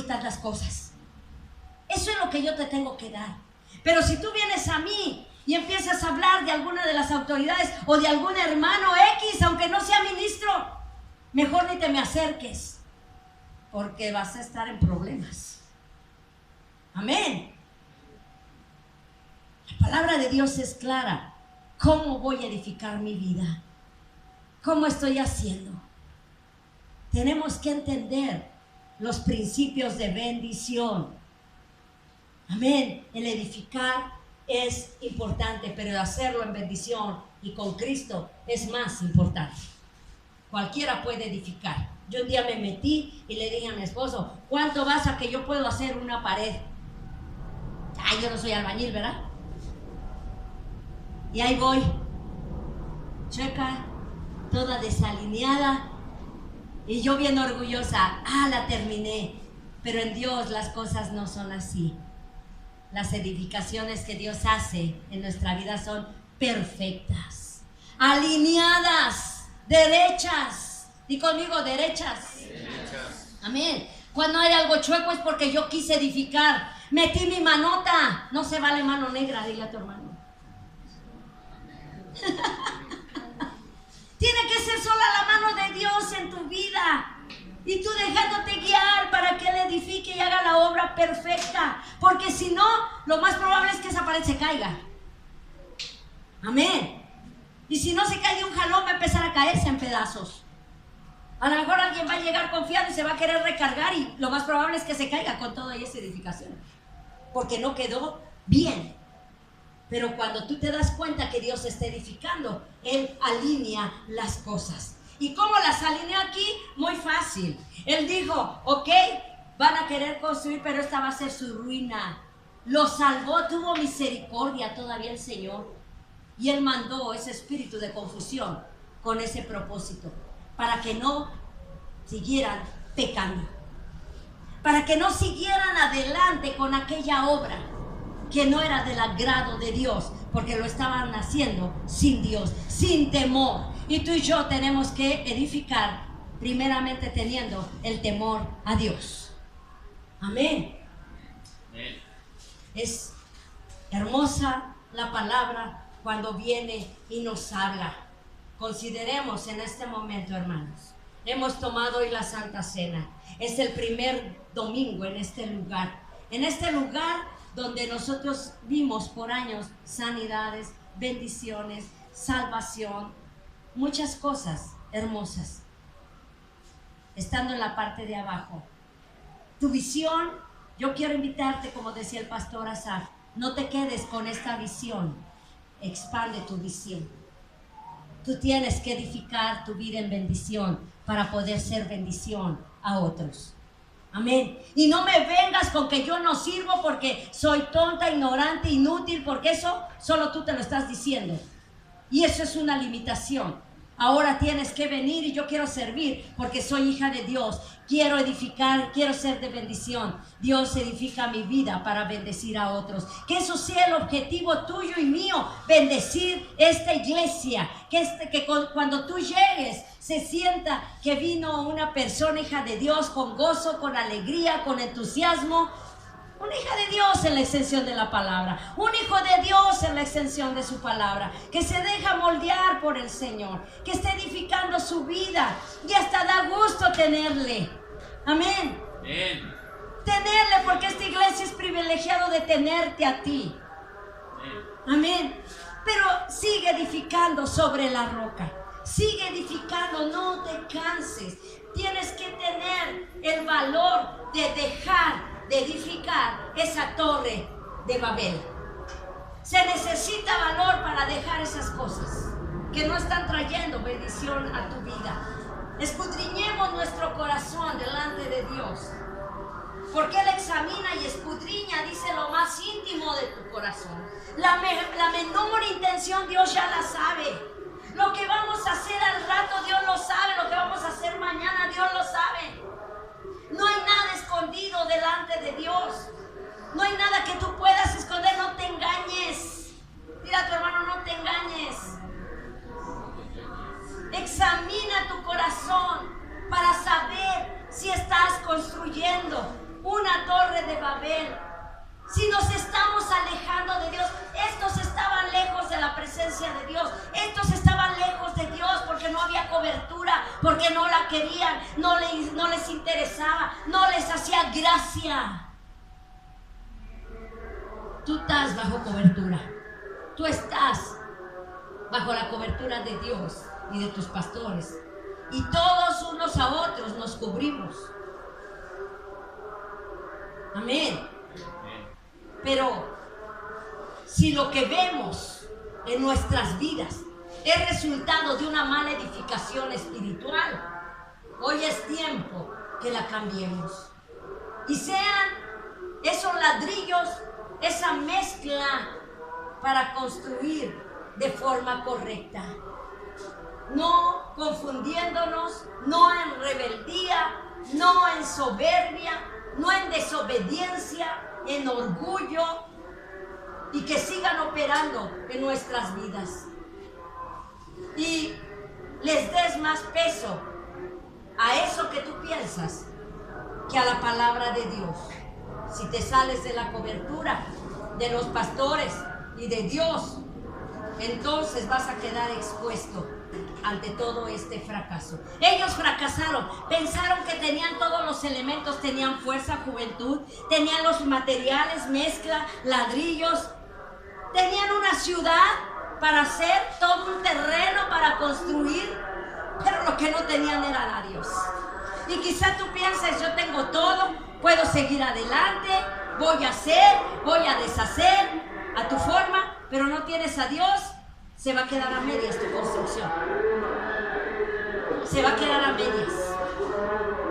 Tantas cosas. Eso es lo que yo te tengo que dar. Pero si tú vienes a mí y empiezas a hablar de alguna de las autoridades o de algún hermano X, aunque no sea ministro, mejor ni te me acerques, porque vas a estar en problemas. Amén. La palabra de Dios es clara. ¿Cómo voy a edificar mi vida? ¿Cómo estoy haciendo? Tenemos que entender los principios de bendición. Amén. El edificar es importante, pero hacerlo en bendición y con Cristo es más importante. Cualquiera puede edificar. Yo un día me metí y le dije a mi esposo, ¿cuánto vas a que yo puedo hacer una pared? Ay, yo no soy albañil, ¿verdad? Y ahí voy, checa, toda desalineada, y yo bien orgullosa, la terminé. Pero en Dios las cosas no son así. Las edificaciones que Dios hace en nuestra vida son perfectas, alineadas, derechas. Di conmigo, derechas. Derechas. Amén. Cuando hay algo chueco es porque yo quise edificar. Metí mi manota. No se vale mano negra, dile a tu hermano. Tiene que ser sola la mano de Dios en tu vida. Y tú dejándote guiar para que Él edifique y haga la obra perfecta. Porque si no, lo más probable es que esa pared se caiga. Amén. Y si no se cae de un jalón, va a empezar a caerse en pedazos. A lo mejor alguien va a llegar confiado y se va a querer recargar, y lo más probable es que se caiga con toda esa edificación. Porque no quedó bien. Pero cuando tú te das cuenta que Dios está edificando, Él alinea las cosas. ¿Y cómo las alineó aquí? Muy fácil. Él dijo, ok, van a querer construir, pero esta va a ser su ruina. Lo salvó, tuvo misericordia todavía el Señor. Y Él mandó ese espíritu de confusión con ese propósito, para que no siguieran pecando, para que no siguieran adelante con aquella obra que no era del agrado de Dios, porque lo estaban haciendo sin Dios, sin temor. Y tú y yo tenemos que edificar primeramente teniendo el temor a Dios. Amén. Amén. Es hermosa la palabra cuando viene y nos habla. Consideremos en este momento, hermanos, hemos tomado hoy la Santa Cena. Es el primer domingo en este lugar. En este lugar donde nosotros vimos por años sanidades, bendiciones, salvación, muchas cosas hermosas. Estando en la parte de abajo, tu visión, yo quiero invitarte, como decía el pastor Asaf, no te quedes con esta visión, expande tu visión. Tú tienes que edificar tu vida en bendición para poder ser bendición a otros. Amén. Y no me vengas con que yo no sirvo porque soy tonta, ignorante, inútil, porque eso solo tú te lo estás diciendo. Y eso es una limitación. Ahora tienes que venir y yo quiero servir porque soy hija de Dios. Quiero edificar, quiero ser de bendición. Dios edifica mi vida para bendecir a otros. Que eso sea el objetivo tuyo y mío, bendecir esta iglesia. Que cuando tú llegues se sienta que vino una persona hija de Dios con gozo, con alegría, con entusiasmo. Una hija de Dios en la extensión de la palabra. Un hijo de Dios en la extensión de su palabra. Que se deja moldear por el Señor. Que está edificando su vida. Y hasta da gusto tenerle. Amén. Amén. Tenerle, porque esta iglesia es privilegiado de tenerte a ti. Amén. Amén. Pero sigue edificando sobre la roca. Sigue edificando, no te canses. Tienes que tener el valor de dejar de edificar esa torre de Babel. Se necesita valor para dejar esas cosas que no están trayendo bendición a tu vida. Escudriñemos nuestro corazón delante de Dios, porque Él examina y escudriña, dice, lo más íntimo de tu corazón. La menor intención Dios ya la sabe. Lo que vamos a hacer al rato Dios lo sabe. Lo que vamos a hacer mañana Dios lo sabe. No hay nada escondido delante de Dios. No hay nada que tú puedas esconder. No te engañes. Dile a tu hermano, no te engañes. Examina tu corazón para saber si estás construyendo una torre de Babel Si nos estamos alejando de Dios, estos estaban lejos de la presencia de Dios, estos estaban lejos de Dios porque no había cobertura, porque no la querían, no les interesaba, no les hacía gracia. Tú estás bajo cobertura, tú estás bajo la cobertura de Dios y de tus pastores, y todos unos a otros nos cubrimos. Amén. Pero si lo que vemos en nuestras vidas es resultado de una mala edificación espiritual, hoy es tiempo que la cambiemos. Y sean esos ladrillos, esa mezcla para construir de forma correcta. No confundiéndonos, no en rebeldía, no en soberbia, no en desobediencia, en orgullo, y que sigan operando en nuestras vidas. Y les des más peso a eso que tú piensas que a la palabra de Dios. Si te sales de la cobertura de los pastores y de Dios, entonces vas a quedar expuesto ante todo este fracaso. Ellos fracasaron, pensaron que tenían todos los elementos, tenían fuerza, juventud, tenían los materiales, mezcla, ladrillos, tenían una ciudad para hacer, todo un terreno para construir, pero lo que no tenían era a Dios. Y quizá tú piensas, yo tengo todo, puedo seguir adelante, voy a hacer, voy a deshacer a tu forma, pero no tienes a Dios, se va a quedar a medias tu construcción. Se va a quedar a medias.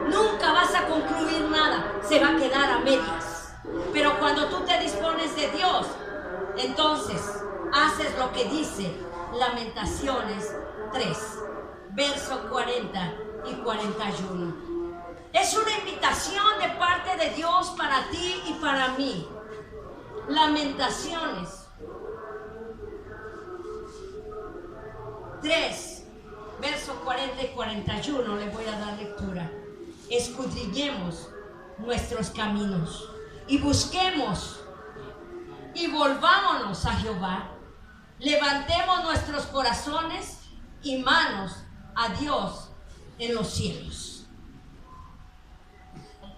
Nunca vas a concluir nada, se va a quedar a medias. Pero cuando tú te dispones de Dios, entonces haces lo que dice Lamentaciones 3, verso 40 y 41. Es una invitación de parte de Dios para ti y para mí. Lamentaciones 3, verso 40 y 41, le voy a dar lectura. Escudriñemos nuestros caminos y busquemos y volvámonos a Jehová. Levantemos nuestros corazones y manos a Dios en los cielos.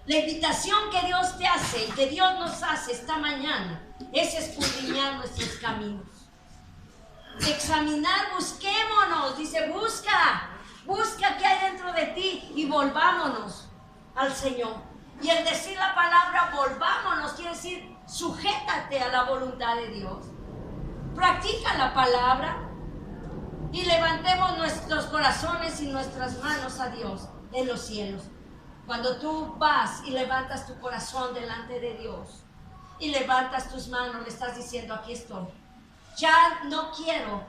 La invitación que Dios te hace y que Dios nos hace esta mañana es escudriñar nuestros caminos. Examinar, busquémonos, dice, busca qué hay dentro de ti y volvámonos al Señor. Y el decir la palabra volvámonos quiere decir sujétate a la voluntad de Dios. Practica la palabra y levantemos nuestros corazones y nuestras manos a Dios en los cielos. Cuando tú vas y levantas tu corazón delante de Dios y levantas tus manos, le estás diciendo, aquí estoy. Ya no quiero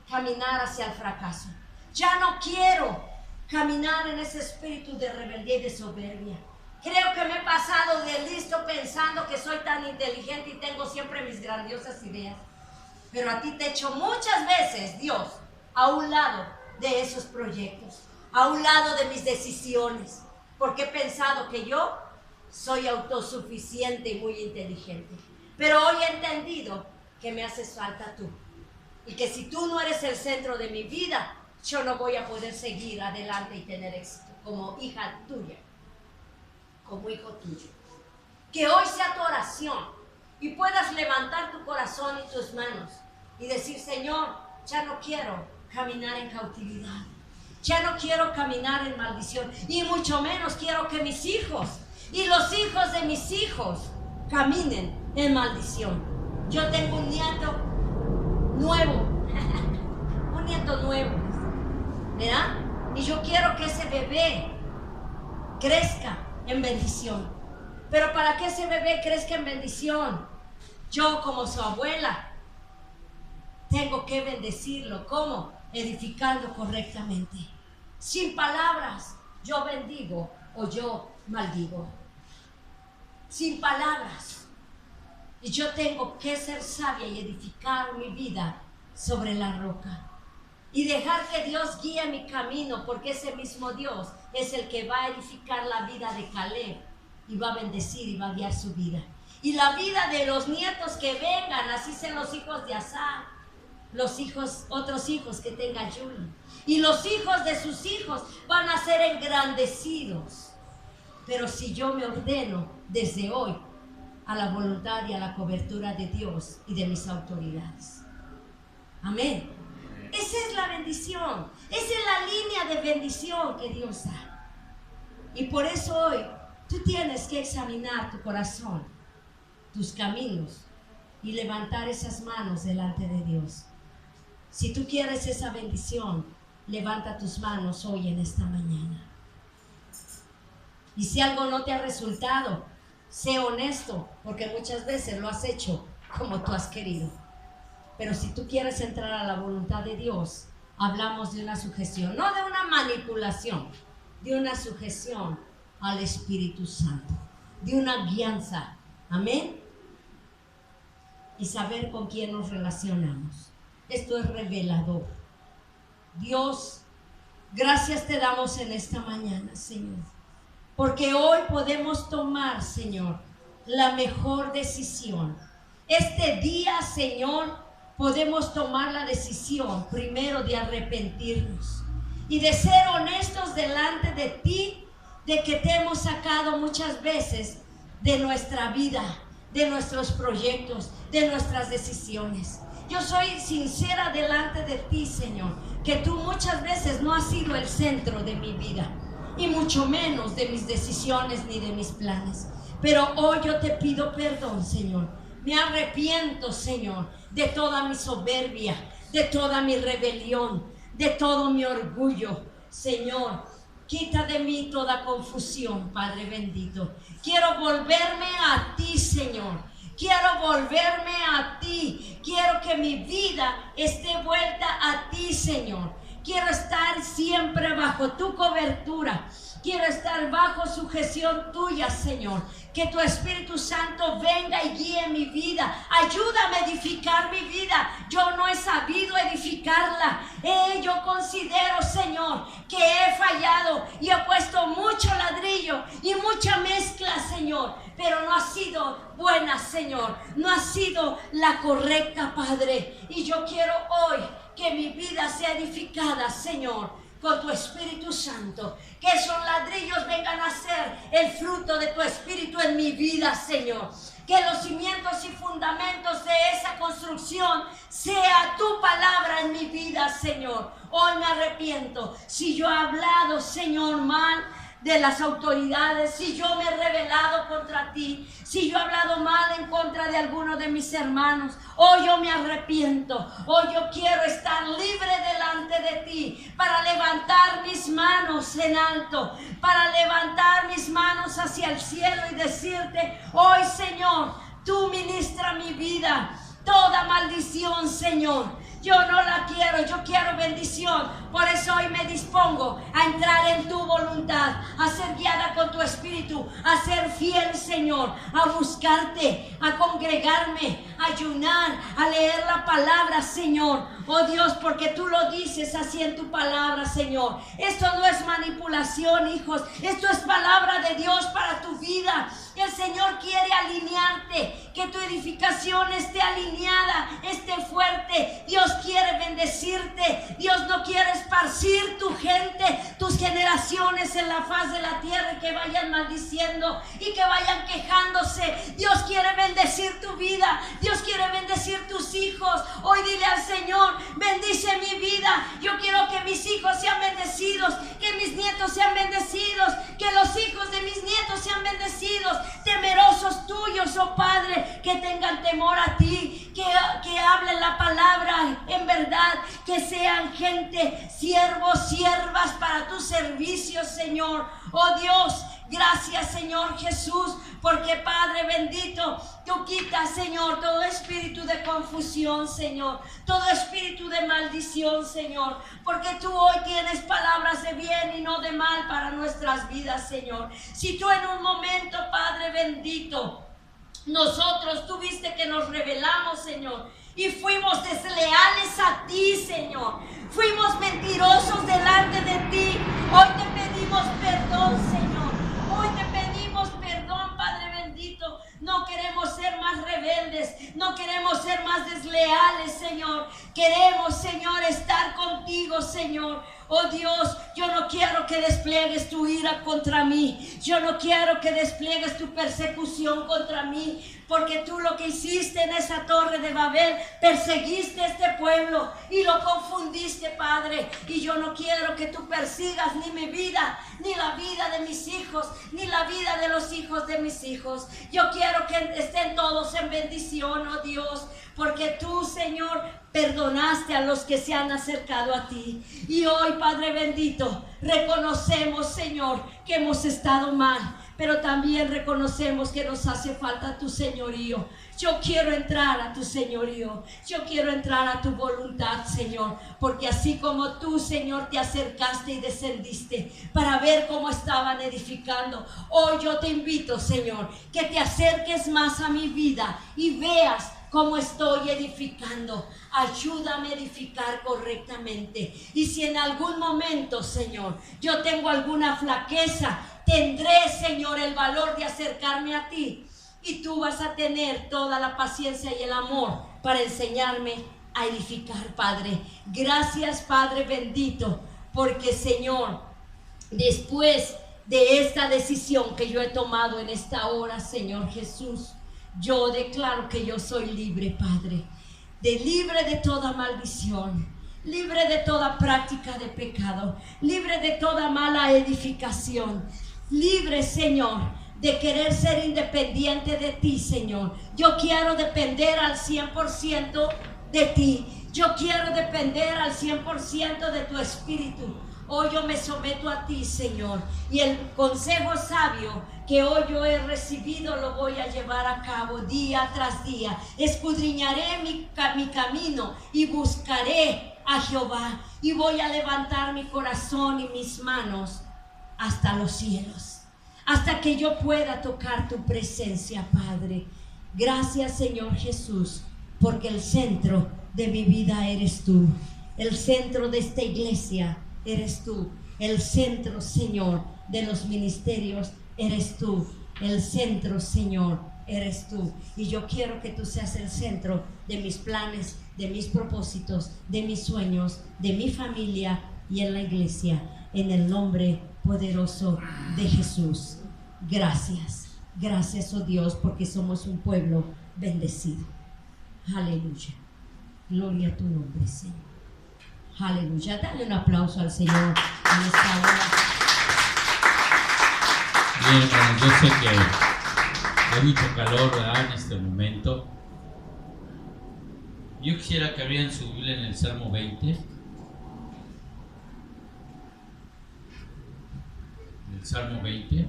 caminar hacia el fracaso. Ya no quiero caminar en ese espíritu de rebeldía y de soberbia. Creo que me he pasado de listo pensando que soy tan inteligente y tengo siempre mis grandiosas ideas. Pero a ti te echo muchas veces, Dios, a un lado de esos proyectos, a un lado de mis decisiones, porque he pensado que yo soy autosuficiente y muy inteligente. Pero hoy he entendido que me haces falta tú. Y que si tú no eres el centro de mi vida, yo no voy a poder seguir adelante y tener éxito como hija tuya, como hijo tuyo. Que hoy sea tu oración y puedas levantar tu corazón y tus manos y decir, Señor, ya no quiero caminar en cautividad. Ya no quiero caminar en maldición. Y mucho menos quiero que mis hijos y los hijos de mis hijos caminen en maldición. Yo tengo un nieto nuevo, un nieto nuevo, ¿verdad? Y yo quiero que ese bebé crezca en bendición. Pero para que ese bebé crezca en bendición, yo como su abuela tengo que bendecirlo. ¿Cómo? Edificando correctamente. Sin palabras, yo bendigo o yo maldigo. Sin palabras. Y yo tengo que ser sabia y edificar mi vida sobre la roca. Y dejar que Dios guíe mi camino, porque ese mismo Dios es el que va a edificar la vida de Caleb y va a bendecir y va a guiar su vida. Y la vida de los nietos que vengan, así sean los hijos de Asa, otros hijos que tenga Yuli. Y los hijos de sus hijos van a ser engrandecidos. Pero si yo me ordeno desde hoy a la voluntad y a la cobertura de Dios y de mis autoridades. Amén. Esa es la bendición. Esa es la línea de bendición que Dios da. Y por eso hoy tú tienes que examinar tu corazón, tus caminos y levantar esas manos delante de Dios. Si tú quieres esa bendición, levanta tus manos hoy en esta mañana. Y si algo no te ha resultado, sé honesto, porque muchas veces lo has hecho como tú has querido. Pero si tú quieres entrar a la voluntad de Dios, hablamos de una sujeción, no de una manipulación, de una sujeción al Espíritu Santo, de una guianza. Amén. Y saber con quién nos relacionamos. Esto es revelador. Dios, gracias te damos en esta mañana, Señor, porque hoy podemos tomar, Señor, la mejor decisión. Este día, Señor, podemos tomar la decisión primero de arrepentirnos y de ser honestos delante de ti, de que te hemos sacado muchas veces de nuestra vida, de nuestros proyectos, de nuestras decisiones. Yo soy sincera delante de ti, Señor, que tú muchas veces no has sido el centro de mi vida, y mucho menos de mis decisiones ni de mis planes. Pero hoy yo te pido perdón, Señor. Me arrepiento, Señor, de toda mi soberbia, de toda mi rebelión, de todo mi orgullo. Señor, quita de mí toda confusión, Padre bendito. Quiero volverme a ti, Señor. Quiero volverme a ti. Quiero que mi vida esté vuelta a ti, Señor. Quiero estar siempre bajo tu cobertura. Quiero estar bajo sujeción tuya, Señor. Que tu Espíritu Santo venga y guíe mi vida. Ayúdame a edificar mi vida. Yo no he sabido edificarla. Yo considero, Señor, que he fallado y he puesto mucho ladrillo y mucha mezcla, Señor. Pero no ha sido buena, Señor. No ha sido la correcta, Padre. Y yo quiero hoy que mi vida sea edificada, Señor, con tu Espíritu Santo. Que esos ladrillos vengan a ser el fruto de tu Espíritu en mi vida, Señor. Que los cimientos y fundamentos de esa construcción sea tu palabra en mi vida, Señor. Hoy me arrepiento si yo he hablado, Señor, mal de las autoridades, si yo me he rebelado contra ti, si yo he hablado mal en contra de alguno de mis hermanos. Hoy yo me arrepiento. Hoy yo quiero estar libre delante de ti para levantar mis manos en alto, para levantar mis manos hacia el cielo y decirte: hoy, Señor, tú ministra mi vida. Toda maldición, Señor, yo no la quiero, yo quiero bendición. Por eso hoy me dispongo a entrar en tu voluntad, a ser guiada con tu Espíritu, a ser fiel, Señor, a buscarte, a congregarme, a ayunar, a leer la palabra, Señor. Oh Dios, porque tú lo dices así en tu palabra, Señor. Esto no es manipulación, hijos. Esto es palabra de Dios para tu vida. El Señor quiere alinearte, que tu edificación esté alineada, esté fuerte. Dios quiere bendecirte. Dios no quiere esparcir tu gente, tus generaciones en la faz de la tierra, y que vayan maldiciendo y que vayan quejándose. Dios quiere bendecir tu vida. Dios quiere bendecir tus hijos. Hoy dile al Señor: bendice mi vida. Yo quiero que mis hijos sean bendecidos, que mis nietos sean bendecidos, que los hijos de mis nietos sean bendecidos. Temerosos tuyos, oh Padre, que tengan temor a ti, que hablen la palabra en verdad, que sean gente, siervos, siervas para tu servicio, Señor. Oh Dios, gracias, Señor Jesús, porque Padre bendito, tú quitas, Señor, todo espíritu de confusión, Señor, todo espíritu de maldición, Señor, porque tú hoy tienes palabras de bien y no de mal para nuestras vidas, Señor. Si tú en un momento, Padre bendito, nosotros tuviste que nos rebelamos, Señor, y fuimos desleales a ti, Señor, fuimos mentirosos delante de ti, hoy te pedimos perdón, Señor. Hoy te pedimos perdón, Padre bendito. No queremos rebeldes, no queremos ser más desleales, Señor. Queremos, Señor, estar contigo, Señor. Oh Dios, yo no quiero que despliegues tu ira contra mí. Yo no quiero que despliegues tu persecución contra mí. Porque tú lo que hiciste en esa torre de Babel, perseguiste a este pueblo y lo confundiste, Padre. Y yo no quiero que tú persigas ni mi vida, ni la vida de mis hijos, ni la vida de los hijos de mis hijos. Yo quiero que estén todos en bendición, oh Dios. Porque tú, Señor, perdonaste a los que se han acercado a ti. Y hoy, Padre bendito, reconocemos, Señor, que hemos estado mal. Pero también reconocemos que nos hace falta tu señorío. Yo quiero entrar a tu señorío. Yo quiero entrar a tu voluntad, Señor. Porque así como tú, Señor, te acercaste y descendiste para ver cómo estaban edificando, hoy yo te invito, Señor, que te acerques más a mi vida y veas cómo estoy edificando. Ayúdame a edificar correctamente. Y si en algún momento, Señor, yo tengo alguna flaqueza, tendré, Señor, el valor de acercarme a ti. Y tú vas a tener toda la paciencia y el amor para enseñarme a edificar, Padre. Gracias, Padre bendito, porque, Señor, después de esta decisión que yo he tomado en esta hora, Señor Jesús, yo declaro que yo soy libre, Padre, libre de toda maldición, libre de toda práctica de pecado, libre de toda mala edificación, libre, Señor, de querer ser independiente de ti, Señor. Yo quiero depender al 100% de ti. Yo quiero depender al 100% de tu Espíritu. Hoy yo me someto a ti, Señor, y el consejo sabio que hoy yo he recibido lo voy a llevar a cabo día tras día. Escudriñaré mi camino y buscaré a Jehová, y voy a levantar mi corazón y mis manos hasta los cielos, hasta que yo pueda tocar tu presencia, Padre. Gracias, Señor Jesús, porque el centro de mi vida eres tú. El centro de esta iglesia eres tú. El centro, Señor, de los ministerios eres tú. El centro, Señor, eres tú. Y yo quiero que tú seas el centro de mis planes, de mis propósitos, de mis sueños, de mi familia y en la iglesia. En el nombre poderoso de Jesús. Gracias. Gracias, oh Dios, porque somos un pueblo bendecido. Aleluya. Gloria a tu nombre, Señor. Aleluya. Dale un aplauso al Señor en esta hora. Bien, hermanos, yo sé que hay mucho calor, ¿verdad?, en este momento. Yo quisiera que abrieran su Biblia en el Salmo 20. El Salmo 20.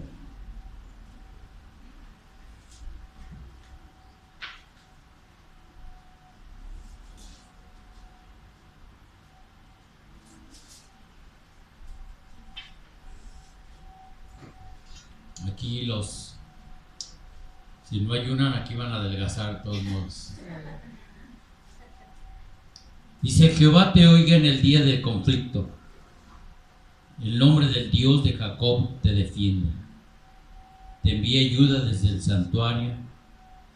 Aquí si no ayunan, aquí van a adelgazar de todos modos. Dice: Jehová te oiga en el día del conflicto. El nombre del Dios de Jacob te defiende. Te envía ayuda desde el santuario.